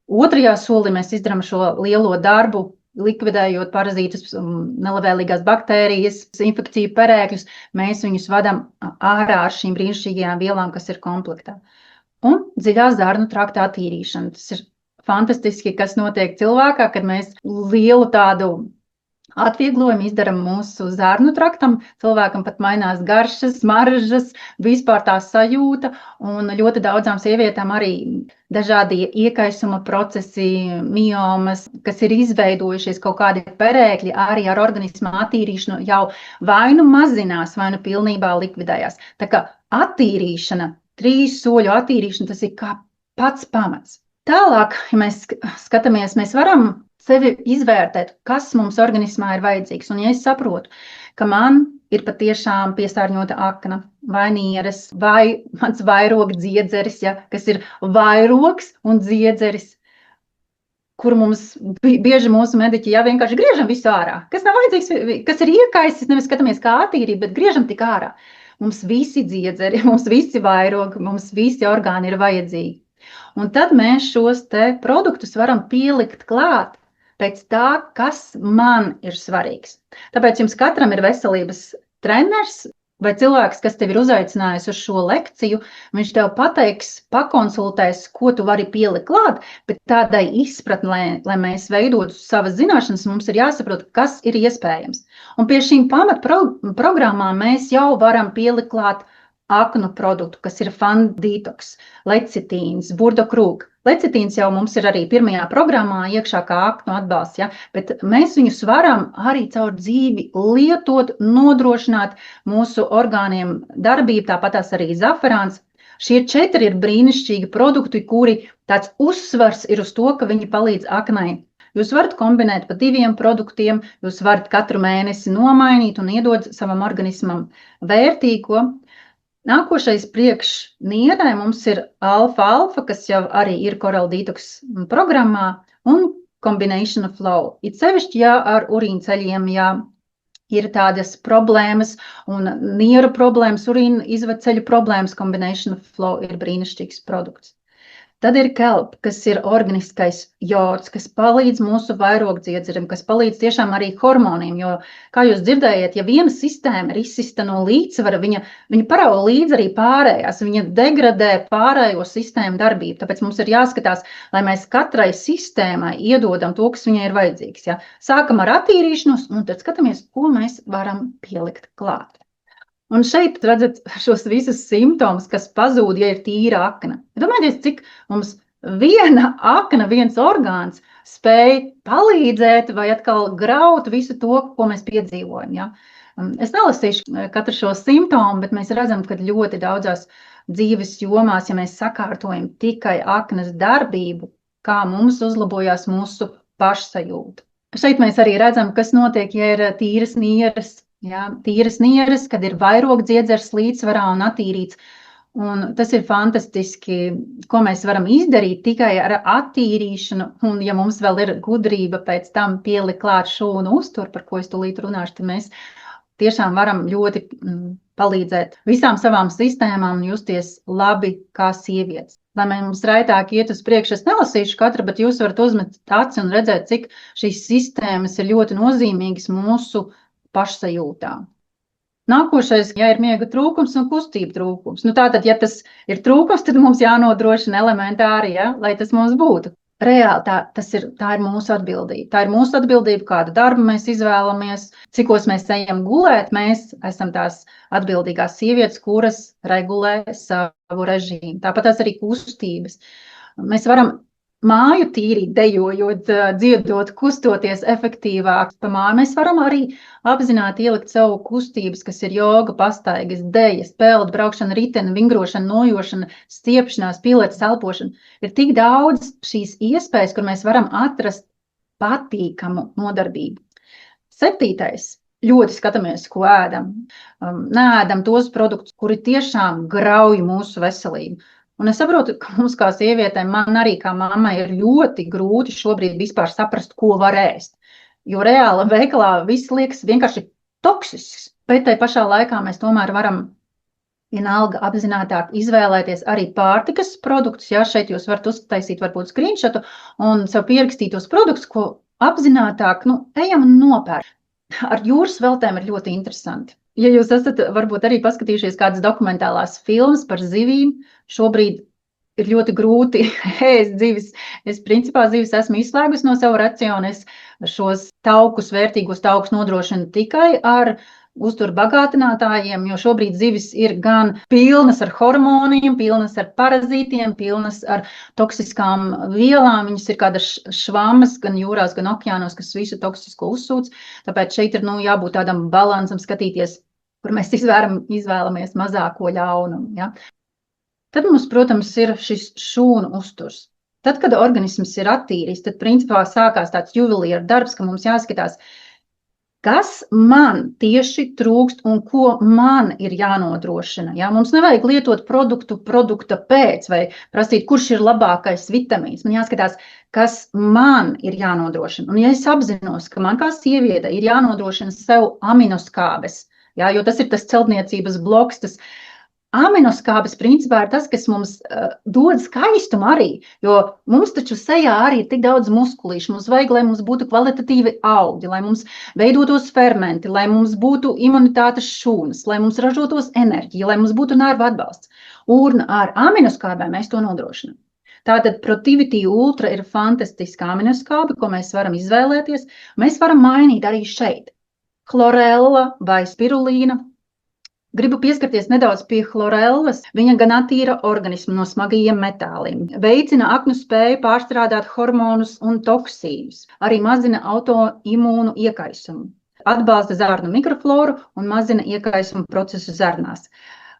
Otrajā solī mēs izdarām šo lielo darbu, likvidējot parazītus, nelabvēlīgās baktērijas, infekciju perēkļus, mēs viņus vadam ārā ar šīm brīnišķīgajām vielām, kas ir komplektā. Un dziļā zarnu trakta attīrīšana. Tas ir fantastiski, kas notiek cilvēkā, kad mēs lielu tādu atvieglojumu izdaram mūsu zarnu traktam. Cilvēkam pat mainās garšas, smaržas, vispār tā sajūta, un ļoti daudzām sievietām arī dažādi iekaisuma procesi, miomas, kas ir izveidojušies, kaut kādi perēkļi, arī ar organisma attīrīšanu jau vai nu mazinās, vai nu pilnībā likvidējās. Tā kā attīrīšana, 3 soļu attīrīšana, tas ir kā pats pamats. Tālāk, ja mēs skatāmies, mēs varam sevi izvērtēt, kas mums organismā ir vajadzīgs. Un ja es saprotu, ka man ir patiešām piesārņota akna, vai nieres, vai mans vairoga dziedzeris, ja, kas ir vairogs un dziedzeris, kur mums bieži mūsu mediķi vienkārši griežam visu ārā. Kas nav vajadzīgs, kas ir iekaisis, nevis skatāmies kā attīrība, bet griežam tik ārā. Mums visi dziedzeri, mums visi vairogi, mums visi orgāni ir vajadzīgi. Un tad mēs šos te produktus varam pielikt klāt pēc tā, kas man ir svarīgs. Tāpēc jums katram ir veselības treneris vai cilvēks, kas tev ir uzaicinājis uz šo lekciju, viņš tev pateiks, pakonsultēs, ko tu vari pielikt klāt, bet tādai izpratnē, lai mēs veidotu savas zināšanas, mums ir jāsaprot, kas ir iespējams. Un pie šīm pamatprogrammām mēs jau varam pielikt klāt aknu produktu, kas ir Fun Detox, lecitīns, burdokrūk. Lecitīns jau mums ir arī pirmajā programmā iekšā kā aknu atbalsts, ja? Bet mēs viņus varam arī caur dzīvi lietot, nodrošināt mūsu orgāniem darbību, tāpatās arī zaferāns. Šie 4 ir brīnišķīgi produkti, kuri tāds uzsvars ir uz to, ka viņi palīdz aknai. Jūs varat kombinēt pa 2 produktiem, jūs varat katru mēnesi nomainīt un iedot savam organismam vērtīgo. Nākošais priekš nierai mums ir alfa-alfa, kas jau arī ir Coral Detox programmā, un Combination Flow. It sevišķi, ja ar urīnceļiem, ja ir tādas problēmas un nieru problēmas, urīna izvedceļu problēmas, Combination Flow ir brīnišķīgs produkts. Tad ir kelp, kas ir organiskais jods, kas palīdz mūsu vairogdziedzerim, kas palīdz tiešām arī hormoniem, jo, kā jūs dzirdējat, ja viena sistēma ir izsista no līdzsvara, viņa parauga līdz arī pārējās, viņa degradē pārējo sistēmu darbību, tāpēc mums ir jāskatās, lai mēs katrai sistēmai iedodam to, kas viņai ir vajadzīgs. Ja? Sākam ar attīrīšanos, un tad skatāmies, ko mēs varam pielikt klāt. Un šeit redzat šos visus simptomus, kas pazūd, ja ir tīra akna. Domājieties, cik mums viena akna, viens orgāns spēj palīdzēt vai atkal graut visu to, ko mēs piedzīvojam. Ja? Es nelasīšu katru šo simptomu, bet mēs redzam, ka ļoti daudzās dzīves jomās, ja mēs sakārtojam tikai aknas darbību, kā mums uzlabojās mūsu pašsajūta. Šeit mēs arī redzam, kas notiek, ja ir tīras nieres. Ja, tīras nieres, kad ir vairogdziedzers līdzsvarā un attīrīts. Un tas ir fantastiski, ko mēs varam izdarīt tikai ar attīrīšanu. Un ja mums vēl ir gudrība pēc tam pielikt klāt šūnu uzturu, par ko es tūlīt runāšu, tad mēs tiešām varam ļoti palīdzēt visām savām sistēmām un justies labi kā sievietes. lai mums raitāk iet uz priekšu. Es nelasīšu katru, bet jūs varat uzmet aci un redzēt, cik šīs sistēmas ir ļoti nozīmīgas mūsu pašsajūtā. Nākošais, ja ir miega trūkums un kustība trūkums. Tātad, ja tas ir trūkums, tad mums jānodrošina elementāri, lai tas mums būtu. Reāli tā ir mūsu atbildība. Tā ir mūsu atbildība, kādu darbu mēs izvēlamies, cikos mēs ejam gulēt. Mēs esam tās atbildīgās sievietes, kuras regulē savu režīmu. Tāpat tās arī kustības. Mēs varam māju tīrīt, dejojot, dziedot, kustoties efektīvāk pa māju. Mēs varam arī apzināti ielikt savu kustības, kas ir joga, pastaigas, dejas, peld, braukšana, ritena, vingrošana, nojošana, stiepšanās, pilētas, elpošana. Ir tik daudz šīs iespējas, kur mēs varam atrast patīkamu nodarbību. 7. Ļoti skatāmies, ko ēdam. Neēdam tos produktus, kuri tiešām grauj mūsu veselību. Un es saprotu, ka mums kā sievietēm, man arī kā mammai ir ļoti grūti šobrīd vispār saprast, ko var ēst. Jo reāli veikalā viss liekas vienkārši toksisks, bet tai pašā laikā mēs tomēr varam vienalga apzinātāk izvēlēties arī pārtikas produktus. Jā, šeit jūs varat uztaisīt varbūt screenshotu un sev pierakstīt tos produktus, ko apzinātāk ejam un nopērk. Ar jūras veltēm ir ļoti interesanti. Ja jūs esat varbūt arī paskatījušies kādas dokumentālās filmas par zivīm, šobrīd ir ļoti grūti ēst zivis. Es principā zivis esmu izslēgusi no savu racionu. Es šos taukus, vērtīgos taukus nodrošinu tikai ar uzturu bagātinātājiem, jo šobrīd zivis ir gan pilnas ar hormoniem, pilnas ar parazītiem, pilnas ar toksiskām vielām. Viņas ir kādas švammas gan jūrās, gan okeānos, kas visu toksisko uzsūc. Tāpēc šeit ir jābūt tādam balansam, skatīties, kur mēs izvēlamies mazāko ļaunumu. Ja? Tad mums, protams, ir šis šūnu uzturs. Tad, kad organisms ir attīrījis, tad principā sākās tāds juvelieru darbs, ka mums jāskatās, kas man tieši trūkst un ko man ir jānodrošina. Ja? Mums nevajag lietot produkta pēc vai prasīt, kurš ir labākais vitamīns. Man jāskatās, kas man ir jānodrošina. Un ja es apzinos, ka man kā sieviete ir jānodrošina sev aminoskābes, ja? Jo tas ir tas celtniecības bloks, tas aminoskābes principā ir tas, kas mums dod skaistumu arī, jo mums taču sejā arī ir tik daudz muskulīšu. Mums vajag, lai mums būtu kvalitatīvi audi, lai mums veidotos fermenti, lai mums būtu imunitātes šūnas, lai mums ražotos enerģija, lai mums būtu nervu atbalsts. Un ar aminoskābēm mēs to nodrošinām. Tātad Protivity Ultra ir fantastiska aminoskābe, ko mēs varam izvēlēties. Mēs varam mainīt arī šeit. Chlorella vai spirulīna. Gribu pieskarties nedaudz pie chlorellas. Viņa gan attīra organismu no smagajiem metāliem, veicina aknu spēju pārstrādāt hormonus un toksīnus, arī mazina autoimūnu iekaisumu, atbalsta zarnu mikrofloru un mazina iekaisumu procesu zarnās,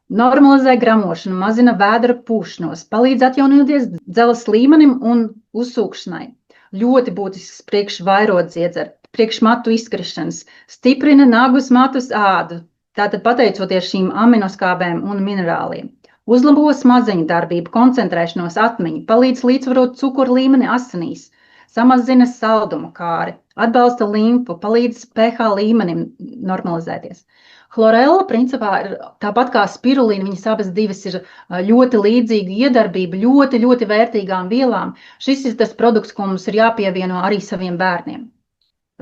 normalizē gramošanu, mazina vēdera pūšanos, palīdz atjaunoties dzeles līmenim un uzsūkšanai. Ļoti būtisks priekš vairodziedzera, priekš matu izkrišanas, stiprina nagus matus ādu. Tātad pateicoties šīm aminoskābēm un minerāliem. Uzlabo smadzeņu darbību, koncentrēšanos, atmiņu, palīdz līdzsvarot cukuru līmeni asinīs, samazina saldumu kāri, atbalsta limfu, palīdz pH līmenim normalizēties. Chlorella principā ir tāpat kā spirulīna, viņas abas divas ir ļoti līdzīga iedarbība, ļoti vērtīgām vielām. Šis ir tas produkts, ko mums ir jāpievieno arī saviem bērniem.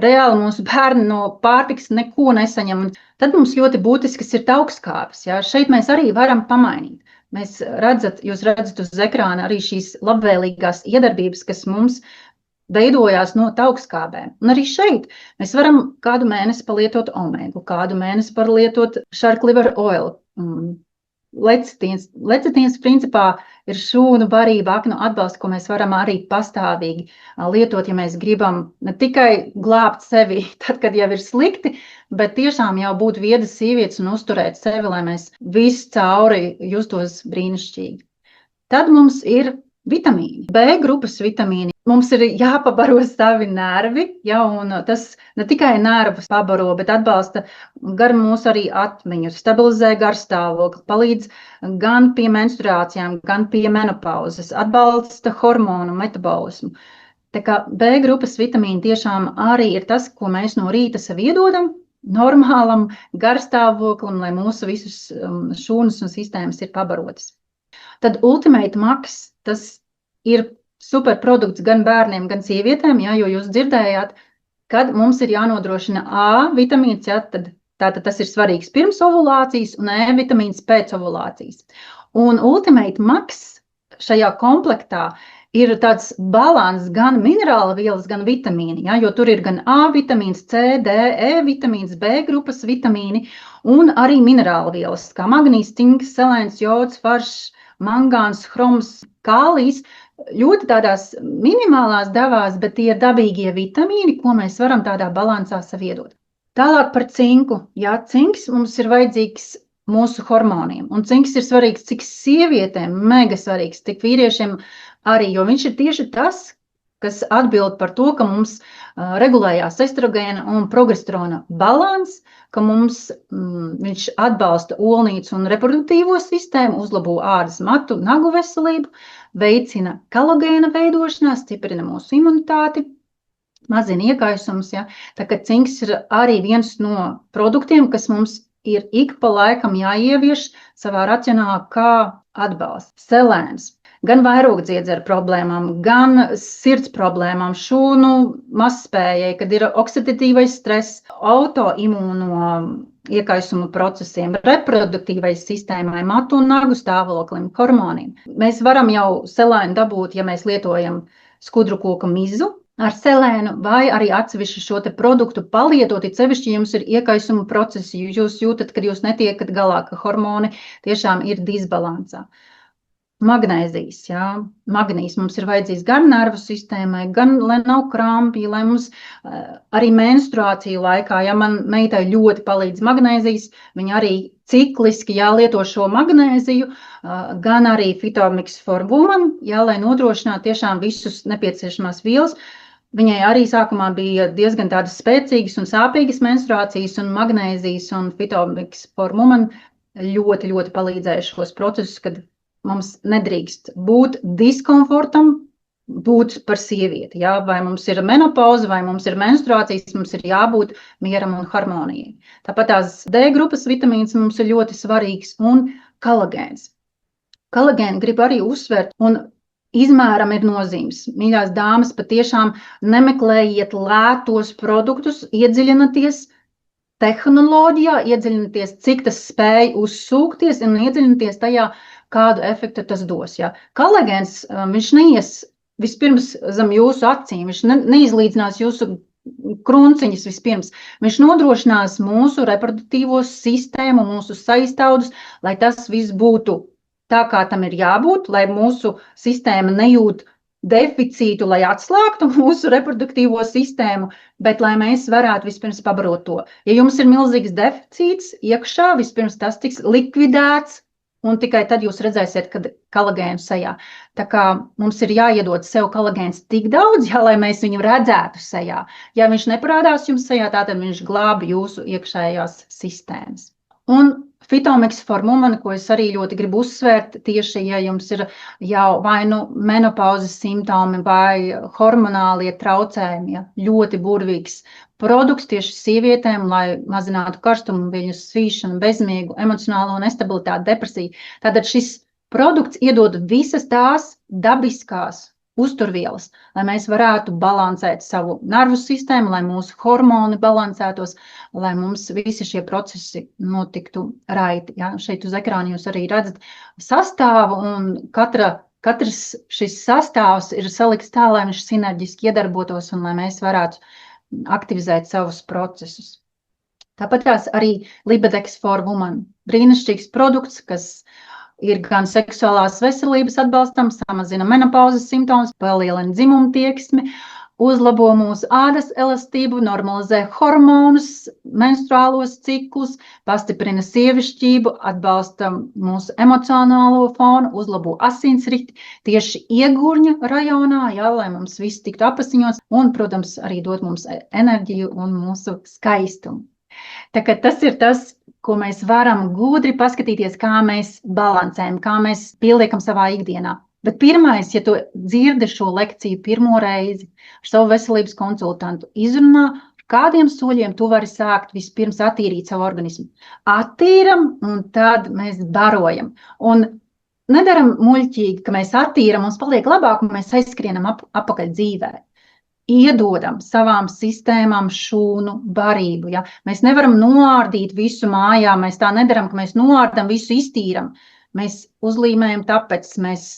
Reāli mūsu bērni no pārtikas neko nesaņem. Tad mums ļoti būtisks ir taukskābes. Ja? Šeit mēs arī varam pamainīt. Jūs redzat uz ekrāna arī šīs labvēlīgās iedarbības, kas mums veidojās no taukskābēm. Un arī šeit mēs varam kādu mēnesi palietot omegu, kādu mēnesi palietot shark liver oil. Lecitīns principā ir šūnu barība, aknu atbalsts, ko mēs varam arī pastāvīgi lietot, ja mēs gribam ne tikai glābt sevi tad, kad jau ir slikti, bet tiešām jau būt viedas sievietes un uzturēt sevi, lai mēs visi cauri justos brīnišķīgi. Tad mums ir vitamīni, B grupas vitamīni. Mums ir jāpabaro savi nervi, ja, un tas ne tikai nervus pabaro, bet atbalsta gar mūsu arī atmiņu, stabilizē garstāvokli, palīdz gan pie menstruācijām, gan pie menopauzes, atbalsta hormonu metabolismu. Tā kā B grupas vitamīni tiešām arī ir tas, ko mēs no rīta sev iedodam, normālam garstāvoklim, lai mūsu visas šūnas un sistēmas ir pabarotas. Tad Ultimate Max, tas ir superprodukts gan bērniem, gan sievietēm, jo jūs dzirdējāt, kad mums ir jānodrošina A vitamīns, tātad tas ir svarīgs pirms ovulācijas un E vitamīns pēc ovulācijas. Un Ultimate Max šajā komplektā ir tāds balans gan minerāla vielas, gan vitamīni, jo tur ir gan A vitamīns, C, D, E vitamīns, B grupas vitamīni un arī minerāla vielas, kā magnīs, cinks, selēns, jods, faršs, mangāns, chroms, kālijs, ļoti tādās minimālās devās, bet tie ir dabīgie vitamīni, ko mēs varam tādā balansā sev iedot. Tālāk par cinku. Jā, cinks mums ir vajadzīgs mūsu hormoniem, un cinks ir svarīgs cik sievietēm, mega svarīgs, tik vīriešiem arī, jo viņš ir tieši tas, kas atbild par to, ka mums regulējās estrogēna un progesterona balans, ka mums viņš atbalsta olnīcu un reproduktīvo sistēmu, uzlabo ādas matu, nagu veselību, veicina kolagēna veidošanās, stiprina mūsu imunitāti, mazina iekaisumus. Ja? Tā kā cinks ir arī viens no produktiem, kas mums ir ik pa laikam jāievieš savā racionālā kā atbalsts. Selēns. Gan vairogdziedzera problēmām, gan sirds problēmām, šūnu mazspējai, kad ir oksidatīvais stress, autoimūno iekaisuma procesiem, reproduktīvai sistēmai, matu un nagu stāvoklim, hormoniem. Mēs varam jau selēnu dabūt, ja mēs lietojam skudru koka mizu ar selēnu, vai arī atsevišķi šo te produktu palietot, it sevišķi jums ir iekaisuma procesi, jūs jūtat, kad jūs netiekat galā, ka hormoni tiešām ir disbalansā. Magnēzijas, jā. Magnīs mums ir vajadzīgs gan nervu sistēmai, gan, lai nav krampji, lai mums arī menstruāciju laikā, ja man meitai ļoti palīdz magnēzijas, viņa arī cikliski jālieto šo magnēziju, gan arī Phytomix for Woman, jā, lai nodrošinātu tiešām visus nepieciešamās vielas. Viņai arī sākumā bija diezgan tādas spēcīgas un sāpīgas menstruācijas, un magnēzijas un Phytomix for Woman ļoti, ļoti palīdzēja šos procesus, kad mums nedrīkst būt diskomfortam, būt par sievieti. Ja? Vai mums ir menopauze, vai mums ir menstruācijas, mums ir jābūt mieram un harmonijai. Tāpat tās D grupas vitamīns mums ir ļoti svarīgs un kolagēns. Kolagēnu grib arī uzsvērt un izmēram ir nozīmes. Mīļās dāmas, patiešām nemeklējiet lētos produktus, iedziļināties tehnoloģijā, iedziļināties, cik tas spēj uzsūkties un iedziļināties tajā, kādu efektu tas dos. Ja? Kolagēns, viņš neies vispirms zem jūsu acīm, viņš neizlīdzinās jūsu krunciņas vispirms. Viņš nodrošinās mūsu reproduktīvo sistēmu, mūsu saistāudus, lai tas viss būtu tā, kā tam ir jābūt, lai mūsu sistēma nejūt deficītu, lai atslēgtu mūsu reproduktīvo sistēmu, bet lai mēs varētu vispirms pabarot to. Ja jums ir milzīgs deficīts iekšā, vispirms tas tiks likvidēts, un tikai tad jūs redzēsiet, kad kolagēnu sejā. Tā kā mums ir jāiedod sev kolagēns tik daudz, lai mēs viņu redzētu sejā. Ja viņš neparādās jums sejā, tad viņš glāb jūsu iekšējās sistēmas. Un Phytomix for Woman, ko es arī ļoti gribu uzsvērt, tieši, ja jums ir jau vai nu menopauzes simptomi vai hormonālie traucējumi, ja, ļoti burvīgs produkts tieši sievietēm, lai mazinātu karstumu, viņu svīšanu, bezmiegu, emocionālo nestabilitāti, depresiju. Tātad šis produkts iedod visas tās dabiskās uzturvielas, lai mēs varētu balansēt savu nervu sistēmu, lai mūsu hormoni balansētos, lai mums visi šie procesi notiktu raiti. Ja? Šeit uz ekrāna jūs arī redzat sastāvu, un katrs šis sastāvs ir salikts tā, lai viņš sinerģiski iedarbotos un lai mēs varētu aktivizēt savus procesus. Tāpat tās arī Libedex for Woman. Brīnišķīgs produkts, kas ir gan seksuālās veselības atbalstam, samazina menopauzes simptomus, palielina dzimumu tieksmi, uzlabo mūsu ādas elastību, normalizē hormonus, menstruālos ciklus, pastiprina sievišķību, atbalsta mūsu emocionālo fonu, uzlabo asinsriti tieši iegurņa rajonā, ja, lai mums viss tiktu apasiņots un, protams, arī dot mums enerģiju un mūsu skaistumu. Tā kā tas ir tas, ko mēs varam gudri paskatīties, kā mēs balansējam, kā mēs pieliekam savā ikdienā. Bet pirmais, ja tu dzirdi šo lekciju pirmo reizi ar savu veselības konsultantu, izrunā, kādiem soļiem tu vari sākt vispirms attīrīt savu organismu. Attīram un tad mēs barojam. Un nedaram muļķīgi, ka mēs attīram, mums paliek labāk un mēs aizskrienam apakaļ dzīvē. Iedodam savām sistēmām šūnu barību. Ja? Mēs nevaram noārdīt visu mājā, mēs tā nedaram, ka mēs noārdam, visu iztīram. Mēs uzlīmējam tāpēc, mēs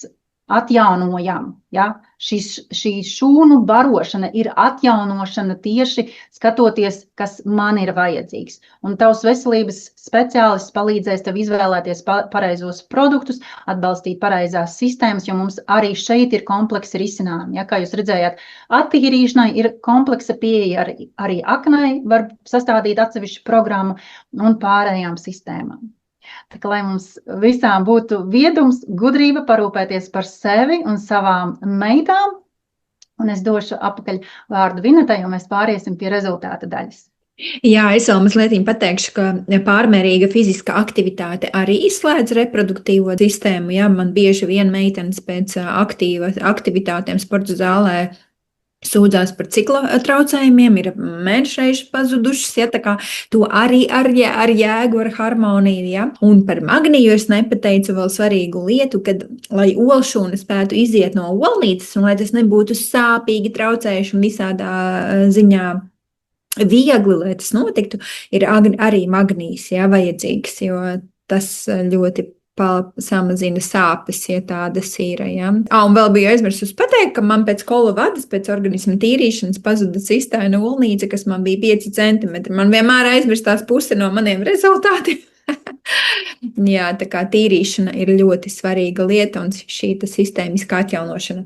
atjaunojam. Ja? Šī šūnu barošana ir atjaunošana tieši skatoties, kas man ir vajadzīgs. Un tavs veselības speciālists palīdzēs tev izvēlēties pareizos produktus, atbalstīt pareizās sistēmas, jo mums arī šeit ir kompleksa risinājumi. Ja? Kā jūs redzējāt, attīrīšanai ir kompleksa pieeja, arī aknai var sastādīt atsevišķu programmu un pārējām sistēmām. Tā kā lai mums visām būtu viedums, gudrība parūpēties par sevi un savām meitām, un es došu apakaļ vārdu Vinetai, un mēs pāriesim pie rezultāta daļas. Jā, es vēl mazliet pateikšu, ka pārmērīga fiziska aktivitāte arī izslēdz reproduktīvo sistēmu. Jā, man bieži vien meitenes pēc aktivitātēm sporta zālē sūdzās par cikla traucējumiem, ir mēnešreiz pazudušas, ja, tā kā to arī ar jēgu, ar harmoniju, ja. Un par magniju es nepateicu vēl svarīgu lietu, kad, lai olšūna spētu iziet no olnītes un lai tas nebūtu sāpīgi, traucējuši un visādā ziņā viegli, lai tas notiktu, ir arī magnijs, ja, vajadzīgs, jo tas ļoti samazina sāpes, ja tādas ir. Ja. Un vēl biju aizmirsus pateikt, ka man pēc kolovādas, pēc organisma tīrīšanas pazuda cistaina olnīca, kas man bija 5 centimetri. Man vienmēr aizmirstās puse no maniem rezultātiem. Jā, tā kā tīrīšana ir ļoti svarīga lieta un šī sistēmiskā atjaunošana.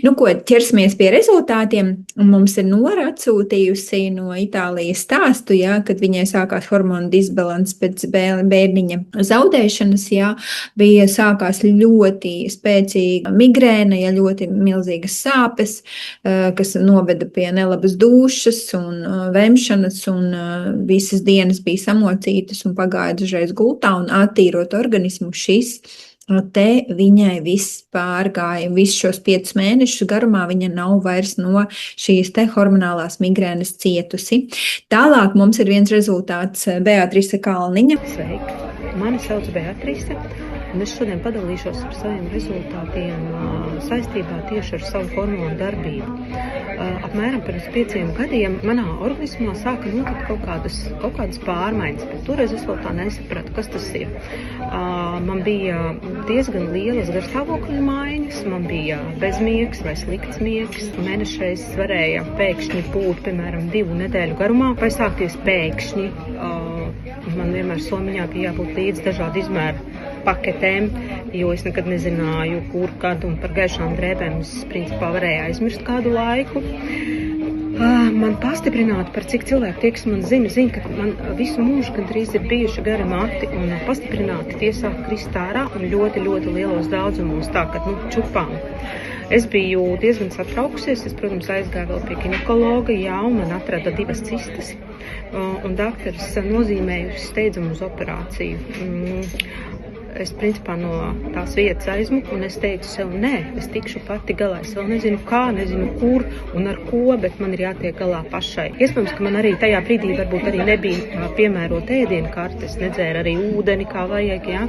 Nu, ko, ķersimies pie rezultātiem. Mums ir Nora atsūtījusi no Itālijas stāstu, jā, kad viņai sākās hormonu disbalans pēc bērniņa zaudēšanas, jā, sākās ļoti spēcīga migrēna, jā, ļoti milzīgas sāpes, kas noveda pie nelabas dušas un vemšanas, un visas dienas bija samocītas un pagāja dažreiz gultā, un attīrot organismu šis te viņai viss pārgāja. Visus šos 5 mēnešus garumā viņa nav vairs no šīs te hormonālās migrēnas cietusi. Tālāk mums ir viens rezultāts Beatrise Kalniņa. Sveiki! Mani sauc Beatrise, un es šodien padalīšos ar saviem rezultātiem saistībā tieši ar savu hormonu darbību. Apmēram pirms 5 gadiem manā organismā sāka notikt kaut kādas pārmaiņas, bet toreiz es vēl tā nesapratu, kas tas ir. Man bija diezgan lielas garstāvokļa maiņas, man bija bezmiegs vai slikts miegs. Mēnešreiz varēja pēkšņi būt, piemēram, 2 nedēļu garumā, vai sākties pēkšņi. Man vienmēr somiņā bija jābūt līdz dažādu izmēru paketēm, jo es nekad nezināju, kur, kad un par gaišām drēbēm es principā varēju aizmirst kādu laiku. Man pastiprināti, par cik cilvēku tie, kas man zina, ka man visu mūžu gandrīz ir bijuši gari mati, un pastiprināti tie sāk krist ārā un ļoti, ļoti lielos daudzumos, tā, kad, čupām. Es biju diezgan satraukusies, es, protams, aizgāju vēl pie ginekologa, jā, un man atrada 2 cistas, un dakteris nozīmēja steidzamu uz operāciju. Es principā no tās vietas aizmuku, un es teicu sev, nē, es tikšu pati galā. Es vēl nezinu kā, nezinu kur un ar ko, bet man ir jātiek galā pašai. Iespējams, ka man arī tajā brīdī varbūt arī nebija piemērota ēdienu karte, es nedzēru arī ūdeni, kā vajag, jā.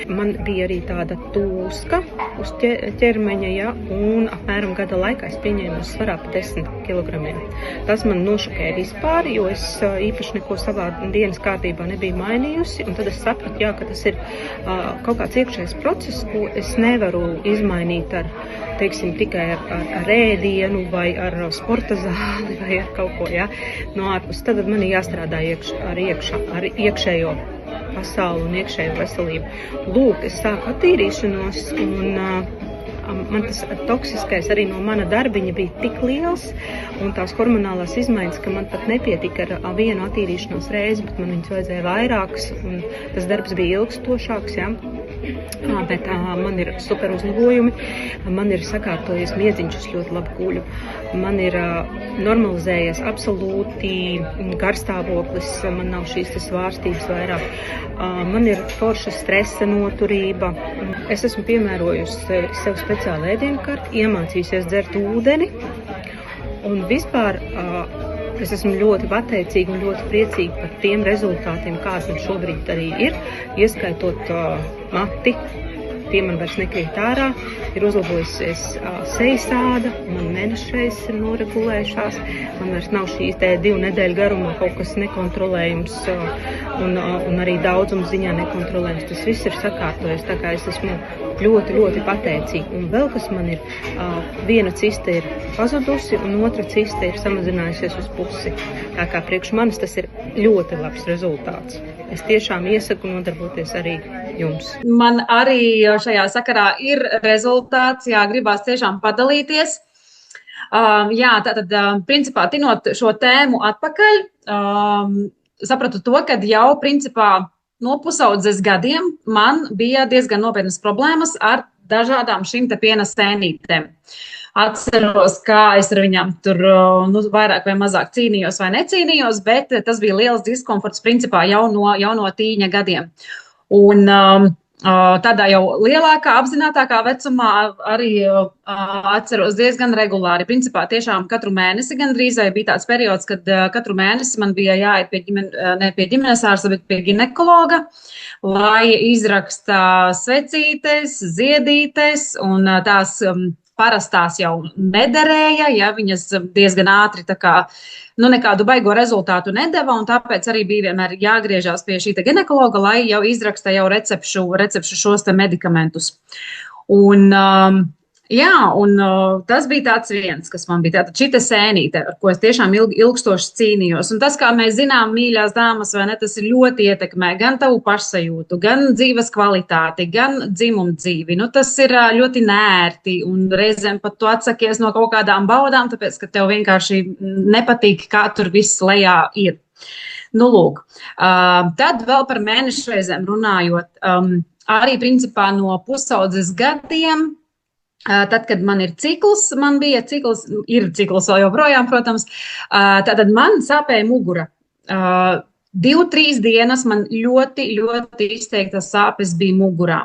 Man bija arī tāda tūska uz ķermeņa, jā, un apmēram gada laikā es pieņēmu svarā pa 10 kilogramiem. Tas man nošokēja vispār, jo es īpaši neko savā dienas kārtībā nebiju mainījusi, un tad es sapratu, jā, ka tas ir kaut kāds iekšējs process, ko es nevaru izmainīt ar, teiksim, tikai ar ēdienu vai ar sporta zāli vai ar kaut ko, ja, no ārpus. Tad man ir jāstrādā ar iekšējo pasauli un iekšējo veselību. Lūk, es sāku attīrīšanos un man tas toksiskais arī no mana darbiņa bija tik liels un tās hormonālās izmaiņas, ka man pat nepietika ar vienu attīrīšanos reizi, bet man viņas vajadzēja vairākas un tas darbs bija ilgstošāks, ja. Bet man ir super uzlabojumi, man ir sakārtojies miedziņš, es ļoti labi guļu, man ir normalizējies absolūti garstāvoklis, man nav šīs svārstības vairāk, man ir forša stresa noturība, es esmu piemērojusi sev speciālu ēdienu karti, iemācījusies dzert ūdeni un vispār es esmu ļoti pateicīga un ļoti priecīga par tiem rezultātiem, kāds man šobrīd arī ir, ieskaitot mati, tie man vairs nekrīt ārā, ir uzlabojusies sejas āda, man mēnešreizes ir noregulējušās, man vairs nav šīs 2 nedēļu garumā kaut kas nekontrolējums un arī daudzuma ziņā nekontrolējums. Tas viss ir sakārtojies, tā kā es esmu ļoti, ļoti pateicīga. Un vēl kas man ir, viena ciste ir pazudusi un otra ciste ir samazinājusies uz pusi. Tā kā priekš manis tas ir ļoti labs rezultāts. Es tiešām iesaku nodarboties arī jums. Man arī šajā sakarā ir rezultāts, gribās tiešām padalīties. Tātad, principā, tinot šo tēmu atpakaļ, sapratu to, ka jau, principā, no pusaudzes gadiem man bija diezgan nopietnas problēmas ar dažādām šīm te piena sēnītēm. Atceros, kā es ar viņām tur vairāk vai mazāk cīnījos vai necīnījos, bet tas bija liels diskomforts, principā, jau no tīņa gadiem. Un tādā jau lielākā, apzinātākā vecumā arī atceros diezgan regulāri. Principā tiešām katru mēnesi gandrīz bija tāds periods, kad katru mēnesi man bija jāiet ne pie ģimenes ārsta, bet pie ginekologa, lai izraksta svecītes, ziedītes un tās parastās jau nederēja, viņas diezgan ātri tā kā, nekādu baigo rezultātu nedeva, un tāpēc arī bija vienmēr jāgriežās pie šī ginekologa, lai jau izraksta jau recepšu šos te medikamentus. Un tas bija tāds viens, kas man bija tātad šita sēnīte, ar ko es tiešām ilgstoši cīnījos. Un tas, kā mēs zinām, mīļās dāmas, vai ne, tas ir ļoti ietekmē gan tavu pašsajūtu, gan dzīves kvalitāti, gan dzimumu dzīvi. Tas ir ļoti nērti un reizēm pat tu atsakies no kaut kādām baudām, tāpēc, ka tev vienkārši nepatīk, kā tur viss lejā ir. Lūk, tad vēl par mēnešu reizēm runājot, arī principā no pusaudzes gadiem, tad, kad man ir cikls, ir cikls vēl joprojām, protams, tātad man sāpēja mugura. 2-3 dienas man ļoti, ļoti izteiktas sāpes bija mugurā.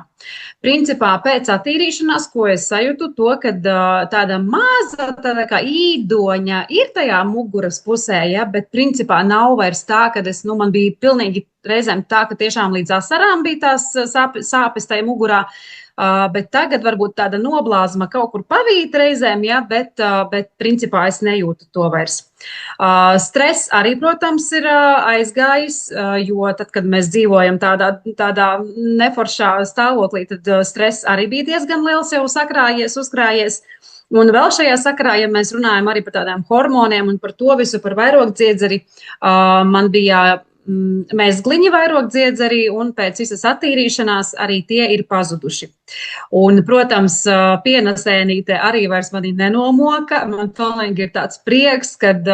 Principā pēc attīrīšanās, ko es sajūtu, to, kad tāda maza, tāda kā īdoņa ir tajā muguras pusē, bet principā nav vairs tā, kad man bija pilnīgi reizēm tā, ka tiešām līdz asarām bija tās sāpes tajā mugurā. Bet tagad varbūt tāda noblāzma kaut kur pavīt reizēm, bet principā es nejūtu to vairs. Stress arī, protams, ir aizgājis, jo tad, kad mēs dzīvojam tādā neforšā stāvoklī, tad stress arī bija diezgan liels jau uzkrājies. Un vēl šajā sakarā, ja mēs runājam arī par tādām hormoniem un par to visu, par vairogdziedzeri, man bija mēzgliņi vairogdziedzeri un pēc visas attīrīšanās arī tie ir pazuduši. Un, protams, piena sēnīte arī vairs mani nenomoka. Man pilnīgi ir tāds prieks, kad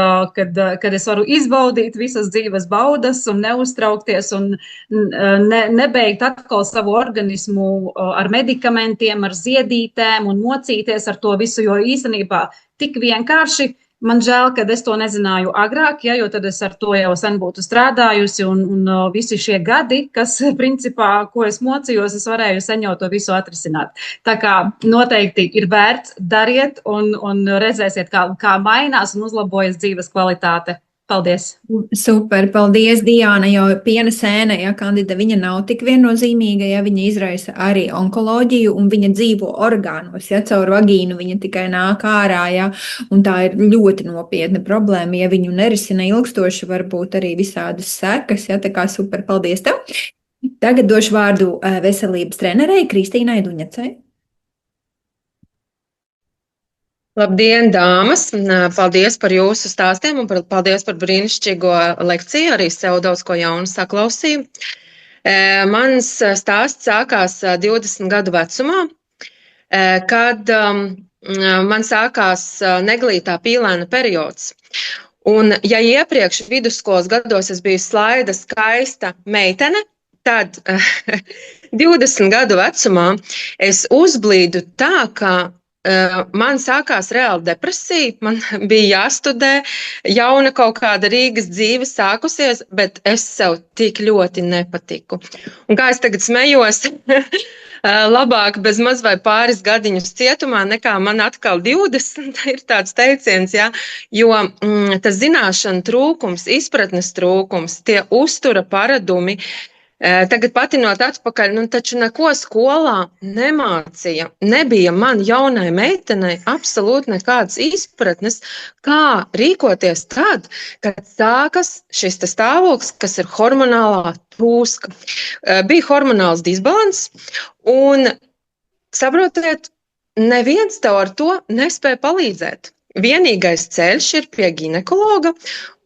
es varu izbaudīt visas dzīves baudas un neuztraukties un nebeigt atkal savu organismu ar medikamentiem, ar ziedītēm un mocīties ar to visu, jo īstenībā tik vienkārši. Man žēl, ka es to nezināju agrāk, jo tad es ar to jau sen būtu strādājusi un visi šie gadi, kas principā, ko es mocījos, es varēju sen jau to visu atrisināt. Tā kā noteikti ir vērts, dariet un redzēsiet, kā mainās un uzlabojas dzīves kvalitāte. Paldies! Super, paldies, Diāna, jo piena sēne, Kandida, viņa nav tik viennozīmīga, viņa izraisa arī onkoloģiju un viņa dzīvo orgānos, caur vagīnu viņa tikai nāk ārā, un tā ir ļoti nopietna problēma, ja viņu nerisina ilgstoši, varbūt arī visādas sekas, tā kā super, paldies tev! Tagad došu vārdu veselības trenerei Kristīnai Duņacei. Labdien, dāmas! Paldies par jūsu stāstiem un paldies par brīnišķīgo lekciju. Arī sev daudz ko jaunu saklausīju. Mans stāsts sākās 20 gadu vecumā, kad man sākās neglītā pīlēna periods. Un ja iepriekš vidusskolas gados es biju slaida, skaista meitene, tad 20 gadu vecumā es uzblīdu tā, ka man sākās reāli depresija, man bija jāstudē, jauna kaut kāda Rīgas dzīve sākusies, bet es sev tik ļoti nepatiku. Un kā es tagad smejos, labāk bez maz vai pāris gadiņus cietumā nekā man atkal 20, ir tāds teiciens, jo tas zināšana trūkums, izpratnes trūkums, tie uztura paradumi, Tagad patinot atpakaļ, taču neko skolā nemācīja. Nebija man jaunai meitenei absolūti nekādas izpratnes, kā rīkoties tad, kad sākas šis stāvoklis, kas ir hormonālā tūska. Bija hormonāls disbalans, un saprotiet, neviens tev ar to nespēja palīdzēt. Vienīgais ceļš ir pie ginekologa,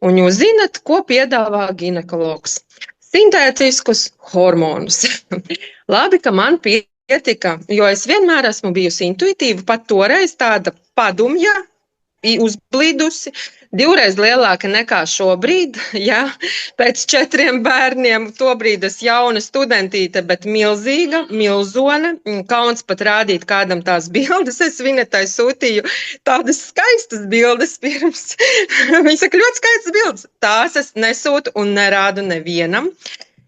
un jūs zinat, ko piedāvā ginekologs. Sintētiskus hormonus. Labi, ka man pietika, jo es vienmēr esmu bijusi intuitīva, pat toreiz tāda padumja, uzblīdusi, 2 lielāka nekā šobrīd, ja, pēc 4 bērniem, tobrīd es jauna studentīte, bet milzīga, milzone, kauns pat rādīt kādam tās bildes, es Vinetai sūtīju tādas skaistas bildes pirms, viņa saka, ļoti skaistas bildes, tās es nesūtu un nerādu nevienam,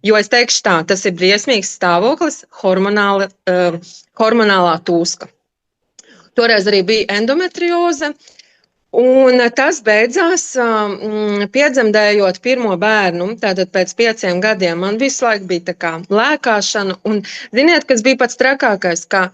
jo es teikšu tā, tas ir briesmīgs stāvoklis, hormonālā tūska. Toreiz arī bija endometrioze, un tas beidzās piedzemdējot pirmo bērnu, tātad pēc 5 gadiem man visu laiku bija tā kā lēkāšana, un ziniet, kas bija pats trakākais, ka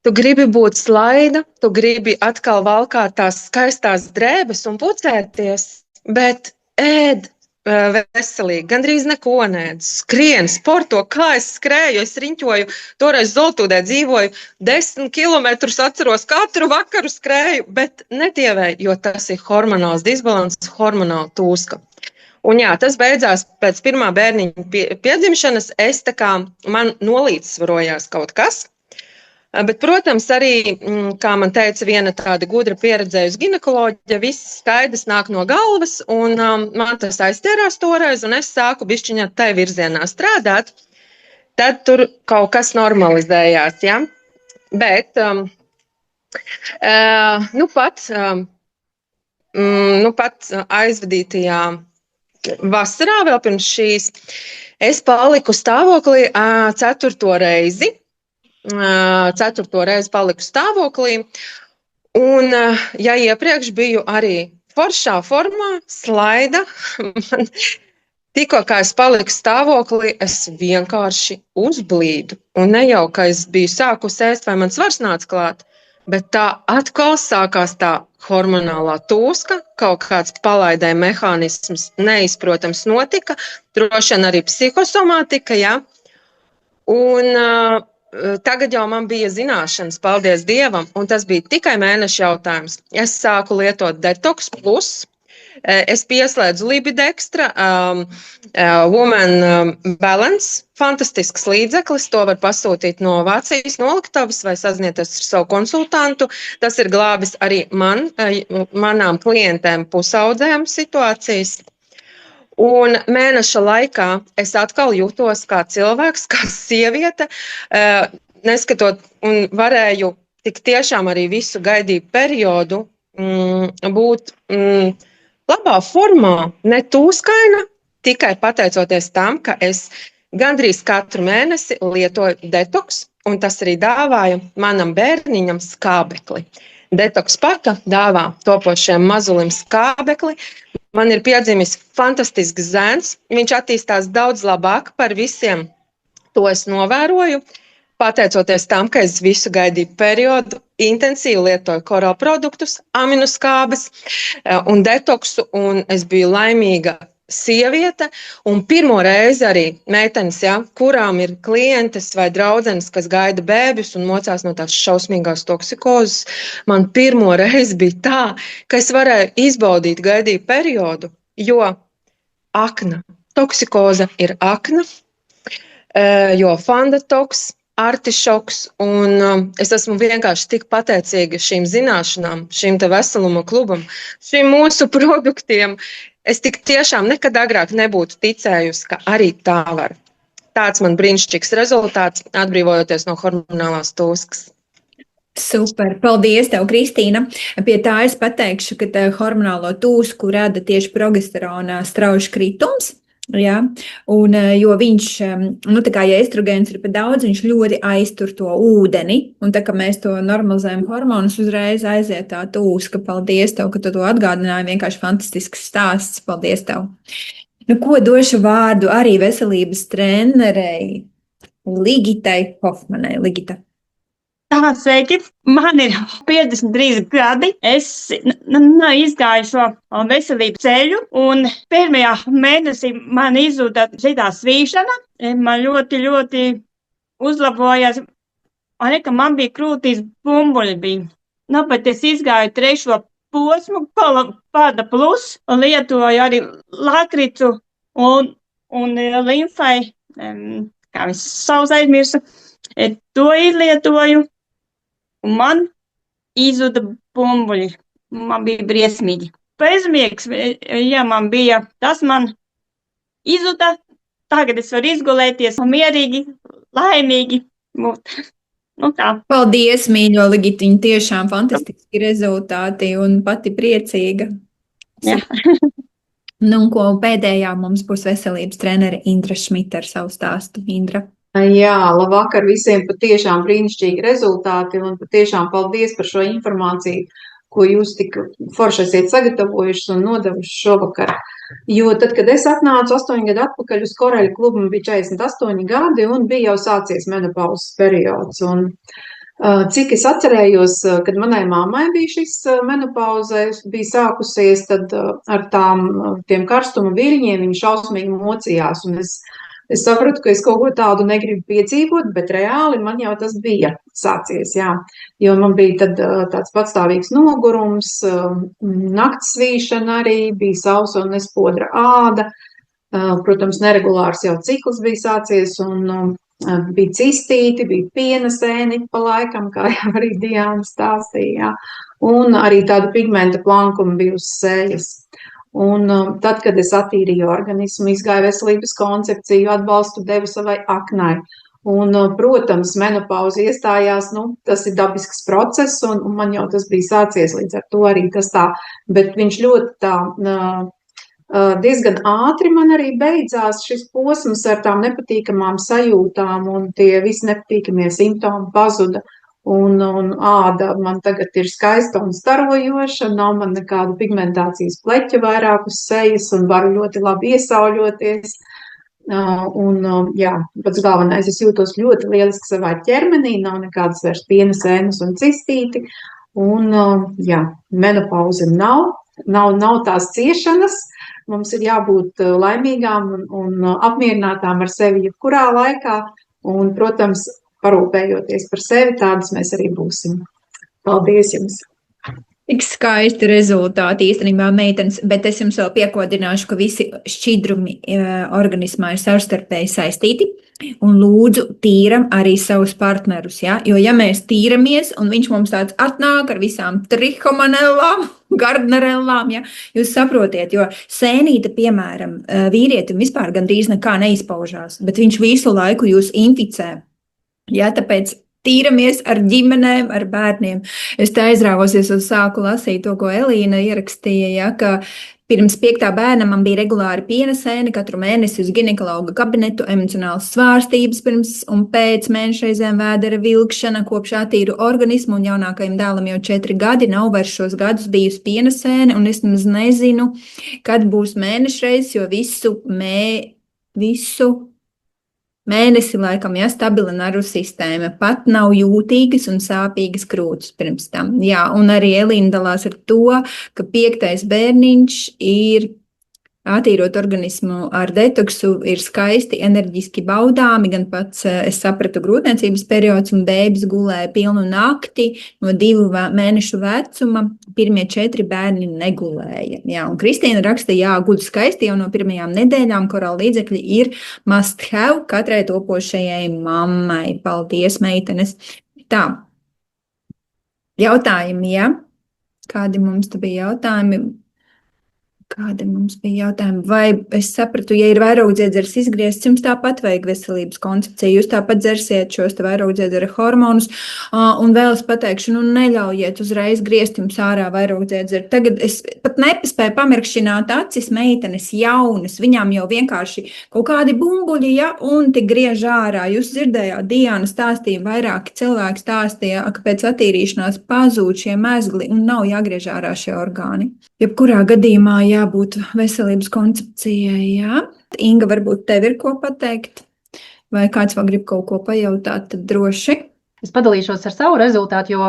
tu gribi būt slaida, tu gribi atkal valkāt tās skaistās drēbes un pucēties, bet ēd veselīgi, gandrīz neko neēd, skrien, sporto, kā es skrēju, es riņķoju, toreiz Zoltūdē dzīvoju, 10 kilometrus atceros, katru vakaru skrēju, bet netievēju, jo tas ir hormonāls disbalans, hormonāla tūska. Un jā, tas beidzās pēc pirmā bērniņa piedzimšanas, man nolīdzsvarojās kaut kas. Bet, protams, arī, kā man teica viena tāda gudra pieredzējusi ginekoloģija, viss skaidrs nāk no galvas, un man tas aizķērās toreiz, un es sāku bišķiņā tai virzienā strādāt. Tad tur kaut kas normalizējās, ja? Bet, pat aizvadītajā vasarā, vēl pirms šīs, es paliku stāvoklī 4. reizi. 4. reizi paliku stāvoklī, un ja iepriekš biju arī foršā formā, slaida, man tikko kā es paliku stāvoklī, es vienkārši uzblīdu, un ne jau, ka es biju sākus ēst vai man svars nāca klāt, bet tā atkal sākās tā hormonālā tūska, kaut kāds palaidē mehānisms neizprotams notika, droši vien arī psihosomātika, ja, un tagad jau man bija zināšanas, paldies Dievam, un tas bija tikai mēneša jautājums. Es sāku lietot Detox Plus, es pieslēdzu Libidekstra, Woman Balance, fantastisks līdzeklis, to var pasūtīt no Vācijas noliktavas vai sazināties ar savu konsultantu. Tas ir glābis arī manām klientēm pusaudzēm situācijas. Un mēneša laikā es atkal jūtos kā cilvēks, kā sieviete, neskatot un varēju tik tiešām arī visu gaidību periodu būt labā formā, ne tūskaina, tikai pateicoties tam, ka es gandrīz katru mēnesi lietoju detoks, un tas arī dāvāja manam bērniņam skābekli. Detoks paka dāvā topošiem mazulim skābekli. Man ir piedzimis fantastisks zēns, viņš attīstās daudz labāk par visiem, to es novēroju, pateicoties tam, ka es visu gaidību periodu intensīvi lietoju korālu produktus, aminoskābes un detoksu, un es biju laimīga sieviete, un pirmo reizi arī meitenes, ja, kurām ir klientes vai draudzenes, kas gaida bēbjus un mocās no tās šausmīgās toksikozes, man pirmo reizi bija tā, ka es varēju izbaudīt gaidību periodu, jo akna, toksikoze ir akna, jo fandatoks, artišoks, un es esmu vienkārši tik pateicīga šīm zināšanām, šīm te veseluma klubam, šīm mūsu produktiem. Es tik tiešām nekad agrāk nebūtu ticējusi, ka arī tā var. Tāds man brīnišķīgs rezultāts, atbrīvojoties no hormonālās tūskas. Super, paldies tev, Kristīna. Pie tā es pateikšu, ka hormonālo tūsku rada tieši progesterona strauji kritums. Ja? Un, jo viņš, tā kā ja estrogēns ir pa daudz, viņš ļoti aiztur to ūdeni, un tā kā mēs to normalizējam hormonus, uzreiz aiziet tā tūska. Paldies tev, ka tu to atgādināji, vienkārši fantastisks stāsts. Paldies tev. Nu, ko došu vārdu arī veselības trenerei Ligitai Hofmanai. Ligita. Tā, sveiki! Man ir 53 gadi. Es izgāju šo veselības ceļu, un pirmajā mēnesī man izzuda šitā svīšana. Man ļoti, ļoti uzlabojās. Man bija krūtīs bumbuļi bija. Nu, bet es izgāju 3. posmu, Pāda plus, un lietoju arī lakricu un limfai, kā viss savs aizmirsa. To izlietoju, un man izzuda bumbuļi. Man bija briesmīgi. Bezmiegs, ja man bija, tas man izzuda. Tagad es varu izgulēties un mierīgi, laimīgi būt. Nu tā. Paldies, mīļo Ligitiņu, tiešām fantastiski rezultāti un pati priecīga. Jā. Nu, un ko pēdējā mums būs veselības trenere Indra Šmita ar savu stāstu. Indra. Jā, labvakar visiem, patiešām brīnišķīgi rezultāti un patiešām paldies par šo informāciju, ko jūs tik forši esat sagatavojuši un nodevuši šovakar. Jo tad, kad es atnācu 8 gadu atpakaļ uz Koreļu klubu, man bija 48 gadi un bija jau sācies menopauzes periods. Un, cik es atcerējos, kad manai mammai bija šis menopauze, bija sākusies, tad ar tiem karstuma viļņiem viņa šausmīgi mocījās. Un es sapratu, ka es kaut ko tādu negribu piedzīvot, bet reāli man jau tas bija sācies, jā. Jo man bija tad tāds patstāvīgs nogurums, nakts svīšana arī, bija sausa un nespodra āda. Protams, neregulārs jau cikls bija sācies un bija cistīti, bija piena sēni pa laikam, kā jau arī Diana stāstīja, jā. Un arī tāda pigmenta plankuma bija uz sejas. Un tad, kad es attīrīju organismu, izgāju veselības koncepciju, atbalstu devu savai aknai. Un, protams, menopauze iestājās, tas ir dabisks process, un man jau tas bija sācies līdz ar to arī tas tā, bet viņš ļoti tā diezgan ātri man arī beidzās šis posms ar tām nepatīkamām sajūtām, un tie visi nepatīkamie simptomi pazuda. Un āda man tagad ir skaista un starojoša, nav man nekādu pigmentācijas pleķa vairāk uz sejas un varu ļoti labi iesauļoties. Jā, pats galvenais, es jūtos ļoti lieliski savā ķermenī, nav nekādas vairs piena sēnes un cistīti. Un jā, menopauze nav tās ciešanas. Mums ir jābūt laimīgām un apmierinātām ar sevi jebkurā laikā. Un, protams, parūpējoties par sevi, tādas mēs arī būsim. Paldies jums! Tik skaisti rezultāti īstenībā, meitenes, bet es jums vēl piekodināšu, ka visi šķidrumi organismā ir savstarpēji saistīti un lūdzu tīram arī savus partnerus, ja? Jo ja mēs tīramies un viņš mums tāds atnāk ar visām trihomanellām, gardnerellām, ja? Jūs saprotiet, jo sēnīte, piemēram, vīrietim vispār gandrīz nekā neizpaužās, bet viņš visu laiku jūs inficē. Ja, tāpēc tīramies ar ģimenēm, ar bērniem. Es tā aizrāvosies un sāku lasīt to, ko Elīna ierakstīja, ja, ka pirms 5. bērna man bija regulāri piena sēne, katru mēnesi uz ginekologa kabinetu, emocionāls svārstības pirms un pēc mēnešreizēm vēdera vilkšana, kopš attīru organismu un jaunākajam dēlam jau 4 gadi, nav vairs šos gadus bijusi piena sēne un es nezinu, kad būs mēnešreiz, jo visu mēnesi laikam, ja, stabila nervu sistēma, pat nav jūtīgas un sāpīgas krūtis pirms tam. Jā, un arī Elīna dalās ar to, ka 5. bērniņš ir attīrot organismu ar detoksu, ir skaisti, enerģiski baudāmi, gan pats, es sapratu, grūtniecības periods un bēbis gulēja pilnu nakti no 2 mēnešu vecuma, pirmie 4 bērni negulēja. Jā, un Kristīna raksta, jā, guļ skaisti jau no pirmajām nedēļām, korāla līdzekļi ir must have katrai topošajai mammai. Paldies, meitenes. Tā, jautājumi, jā? Kādi mums te bija jautājumi? Kādi mums bija jautājumi? Vai es sapratu, ja ir vairogdziedzers izgriezts, jums tāpat vajag veselības koncepciju, jūs tāpat dzersiet šos te vairogdziedzera hormonus, un vēl es pateikšu, neļaujiet uzreiz griezt jums ārā vairogdziedzeru. Tagad es pat nepaspēju pamirkšķināt acis, meitenes jaunas, viņām jau vienkārši kaut kādi bumbuļi, ja, un tik griež ārā. Jūs dzirdējāt, Diana stāstīja, vairāki cilvēki stāstīja, ka pēc attīrīšanās pazūd šie mezgli un nav jāgriež ārā šie orgāni. Jebkurā gadījumā, jā, jābūt veselības koncepcijai, jā. Inga, varbūt tev ir ko pateikt? Vai kāds vēl grib kaut ko pajautāt, tad droši. Es padalīšos ar savu rezultātu, jo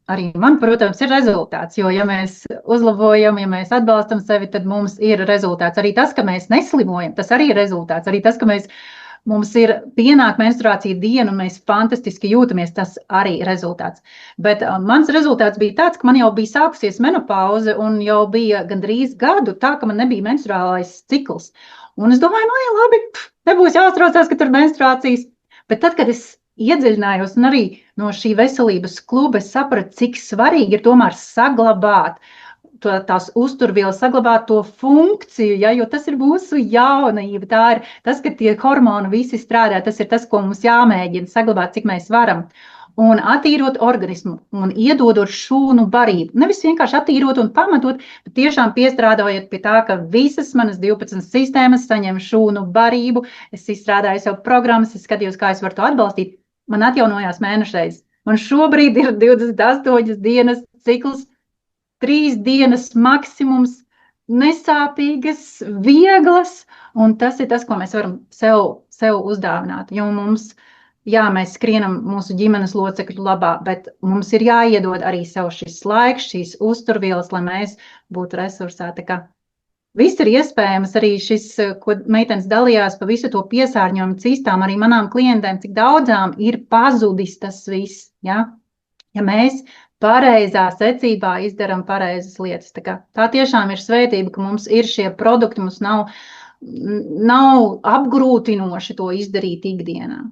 arī man, protams, ir rezultāts. Jo, ja mēs uzlabojam, ja mēs atbalstam sevi, tad mums ir rezultāts. Arī tas, ka mēs neslimojam, tas arī ir rezultāts. Arī tas, ka mums ir pienāk menstruācija diena un mēs fantastiski jūtamies, tas arī ir rezultāts. Bet mans rezultāts bija tāds, ka man jau bija sākusies menopauze un jau bija gandrīz gadu tā, ka man nebija menstruālais cikls. Un es domāju, no, ja labi, nebūs jāuztraucās, ka tur menstruācijas. Bet tad, kad es iedziļinājos un arī no šī veselības kluba, es sapratu, cik svarīgi ir tomēr saglabāt tās uzturvielas, saglabāt to funkciju, ja, jo tas ir mūsu jaunība. Tā ir tas, ka tie hormoni visi strādā, tas ir tas, ko mums jāmēģina saglabāt, cik mēs varam. Un attīrot organismu un iedodot šūnu barību. Nevis vienkārši attīrot un pamatot, bet tiešām piestrādājot pie tā, ka visas manas 12 sistēmas saņem šūnu barību. Es izstrādāju sev programmas, es skatījos, kā es varu to atbalstīt. Man atjaunojās mēnešreiz. Man šobrīd ir 28 dienas cikls, 3 dienas maksimums, nesāpīgas, vieglas, un tas ir tas, ko mēs varam sev uzdāvināt, jo mēs skrienam mūsu ģimenes locekļu labā, bet mums ir jāiedod arī sev šis laiks, šīs uzturvielas, lai mēs būtu resursēti. Viss ir iespējams, arī šis, ko meitenes dalījās pa visu to piesārņojumu cistām, arī manām klientēm, cik daudzām ir pazudis tas viss, ja mēs pareizā secībā izdaram pareizas lietas. Tā tiešām ir svētība, ka mums ir šie produkti, mums nav apgrūtinoši to izdarīt ikdienā.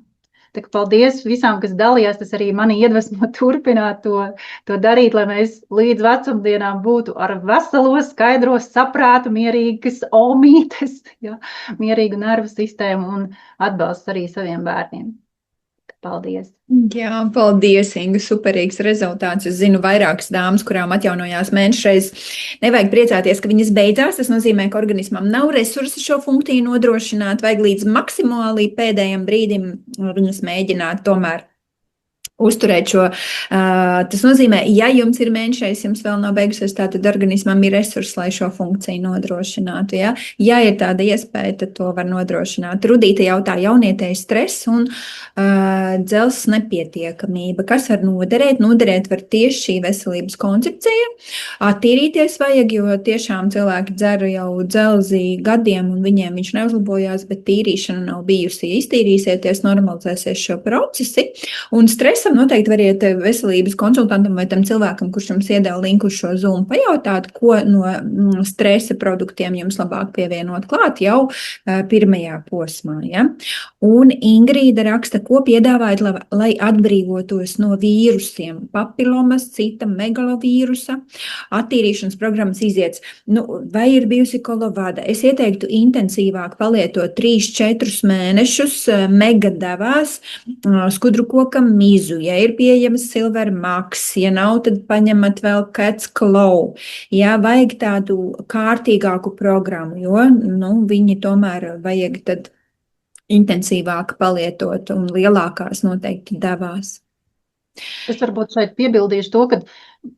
Paldies visām, kas dalījās, tas arī mani iedvesmo turpināt to darīt, lai mēs līdz vecumdienām būtu ar veselo, skaidro saprātu, mierīgas omītes, ja, mierīgu nervu sistēmu un atbalsts arī saviem bērniem. Paldies! Jā, paldies, Inga, superīgs rezultāts. Es zinu vairākas dāmas, kurām atjaunojās mēnešreiz. Nevajag priecāties, ka viņas beidzās. Tas nozīmē, ka organismam nav resursi šo funkciju nodrošināt, vajag līdz maksimāli pēdējiem brīdim viņas mēģināt tomēr uzturēt šo. Tas nozīmē, ja jums ir mēnešreiz, jums vēl nav beigusies, tad organismam ir resursi, lai šo funkciju nodrošinātu. Ja ir tāda iespēja, tad to var nodrošināt. Rudīte jautā jaunietei stress un dzelzs nepietiekamība. Kas var noderēt? Noderēt var tieši šī veselības koncepcija. Attīrīties vajag, jo tiešām cilvēki dzer jau dzelzi gadiem un viņiem viņš neuzlabojās, bet tīrīšana nav bijusi. Iztīrīsieties, normalizēsies šo procesi. Un stresam noteikti variet veselības konsultantam vai tam cilvēkam, kurš jums iedeva linku uz šo Zoom, pajautāt, ko no stresa produktiem jums labāk pievienot klāt jau pirmajā posmā. Ja? Un Ingrīda raksta, ko piedāvājat, lai atbrīvotos no vīrusiem, papilomas, cita megalovīrusa, attīrīšanas programmas iziets. Vai ir bijusi kolovada? Es ieteiktu intensīvāk palietot 3-4 mēnešus megadevās skudru koka mizu. Ja ir pieejams Silver Max, ja nav, tad paņemat vēl Cats Claw. Ja, vajag tādu kārtīgāku programmu, jo viņi tomēr vajag tad intensīvāk palietot un lielākās noteikti devās. Es varbūt šeit piebildīšu to, ka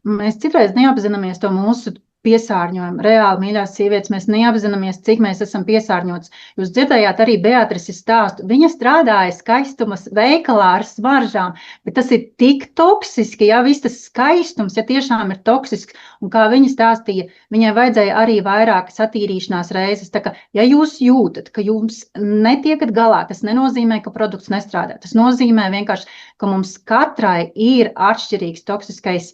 mēs citreiz neapzināmies to mūsu piesārņojumu. Reāli, mīļās sievietes, mēs neapzināmies, cik mēs esam piesārņots. Jūs dzirdējāt arī Beatrises stāstu. Viņa strādāja skaistumas veikalā ar smaržām, bet tas ir tik toksiski, ja viss tas skaistums, ja tiešām ir toksisks, un kā viņa stāstīja, viņai vajadzēja arī vairākas attīrīšanās reizes. Tā kā, ja jūs jūtat, ka jums netiekat galā, tas nenozīmē, ka produkts nestrādā. Tas nozīmē vienkārši, ka mums katrai ir atšķirīgs toksiskais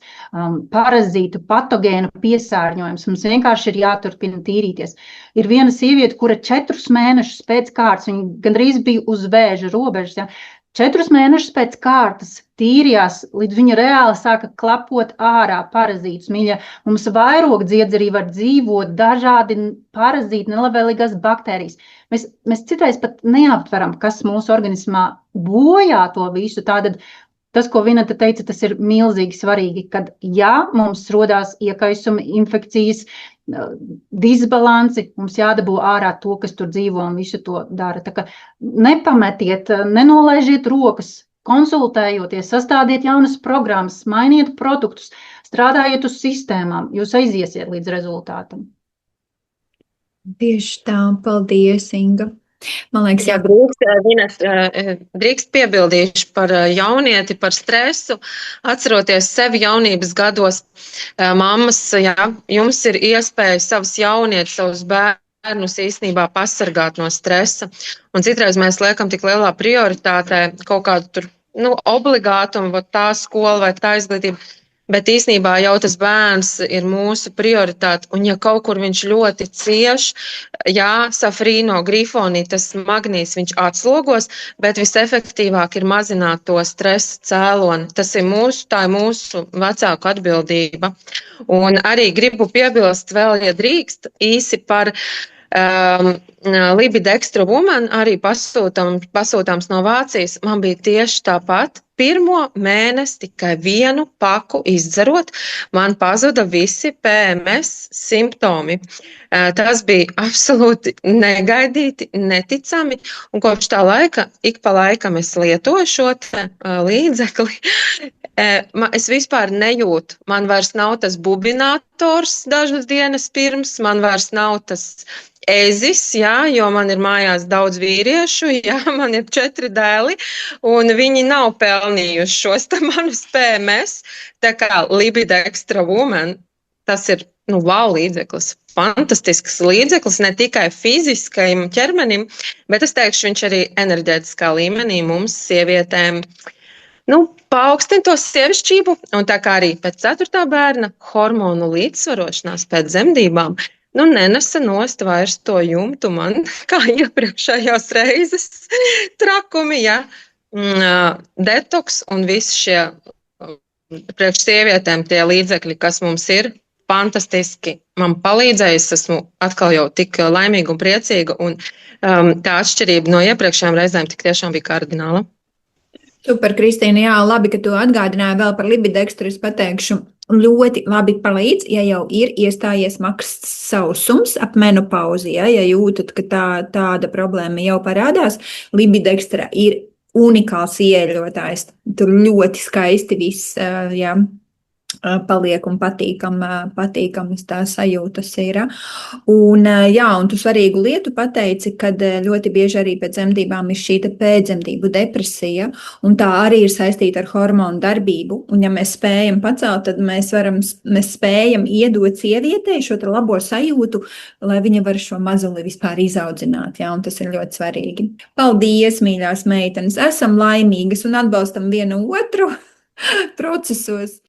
parazītu, patogēnu piesārņojums. Mums vienkārši ir jāturpina tīrīties. Ir viena sieviete, kura 4 mēnešus pēc kārtas, viņa gandrīz bija uz vēža robežas, ja, 4 mēnešus pēc kārtas tīrījās, līdz viņa reāli sāka klapot ārā parazītus. Mīļa, mums vairogdziedzerī var dzīvot dažādi parazīti, nelabvēlīgās baktērijas. Mēs citreiz pat neaptveram, kas mūsu organismā bojā to visu. Tātad tas, ko Vineta teica, tas ir milzīgi svarīgi, kad ja mums rodās iekaisumi, infekcijas, disbalansi, mums jādabū ārā to, kas tur dzīvo un visu to dara. Tā kā nepametiet, nenolaižiet rokas, konsultējoties, sastādiet jaunas programmas, mainiet produktus, strādājiet uz sistēmām, jūs aiziesiet līdz rezultātam. Tieši tā, paldies, Inga. Man liekas, Ja drīkst piebildīšu par jaunieti, par stresu. Atceroties sevi jaunības gados, mammas, jā, jums ir iespēja savus jaunietus, savus bērnus īstenībā pasargāt no stresa. Un citreiz mēs liekam tik lielā prioritātē kaut kādu tur, obligātumu, vai tā skola vai tā izglītība. Bet īsnībā jau tas bērns ir mūsu prioritāte, un ja kaut kur viņš ļoti cieš, jā, safrīno, grifonī, tas magnīs viņš atslogos, bet visefektīvāk ir mazināt to stresa cēloni. Tā ir mūsu vecāku atbildība. Un arī gribu piebilst vēl, ja drīkst, īsi par Libidextra Woman, arī pasūtāms no Vācijas. Man bija tieši tāpat. Pirmo mēnesi tikai vienu paku izdzerot, man pazuda visi PMS simptomi. Tas bija absolūti negaidīti, neticami, un kopš tā laika, ik pa laikam es lietoju šo līdzekli. Es vispār nejūtu, man vairs nav tas bubinators dažas dienas pirms, man vairs nav tas ezis, jā, jo man ir mājās daudz vīriešu, jā, man ir 4 dēli, un viņi nav pelnījuši šos manus PMS, tā kā Libidextra Woman, tas ir, wow līdzeklis, fantastisks līdzeklis, ne tikai fiziskajam ķermenim, bet es teikšu, viņš arī enerģētiskā līmenī mums sievietēm, paaugstina to sievišķību, un tā kā arī pēc 4. bērna hormonu līdzsvarošanās pēc dzemdībām, nenesa nost vairs to jumtu man, kā iepriekšējās reizes trakumi, ja, detoks un visi šie priekš sievietēm tie līdzekļi, kas mums ir, fantastiski man palīdzēja, es esmu atkal jau tik laimīga un priecīga, un tā atšķirība no iepriekšējām reizēm tik tiešām bija kardināla. Super, Kristīna, jā, labi, ka tu atgādināji vēl par Libidextru, es pateikšu. Ļoti labi palīdz, ja jau ir iestājies maksas sausums ap menopauzi, ja jūtat, ka tāda problēma jau parādās. Libidextra ir unikāls ieļotājs, tur ļoti skaisti viss, jā, paliek un patīkamas tā sajūtas ir. Un tu svarīgu lietu pateici, kad ļoti bieži arī pēc dzemdībām ir šī pēcdzemdību depresija, un tā arī ir saistīta ar hormonu darbību. Un ja mēs spējam pacelt, tad mēs spējam iedot sievietei šo labo sajūtu, lai viņa var šo mazuli vispār izaudzināt, jā, un tas ir ļoti svarīgi. Paldies, mīļās meitenes! Esam laimīgas un atbalstam vienu otru procesos.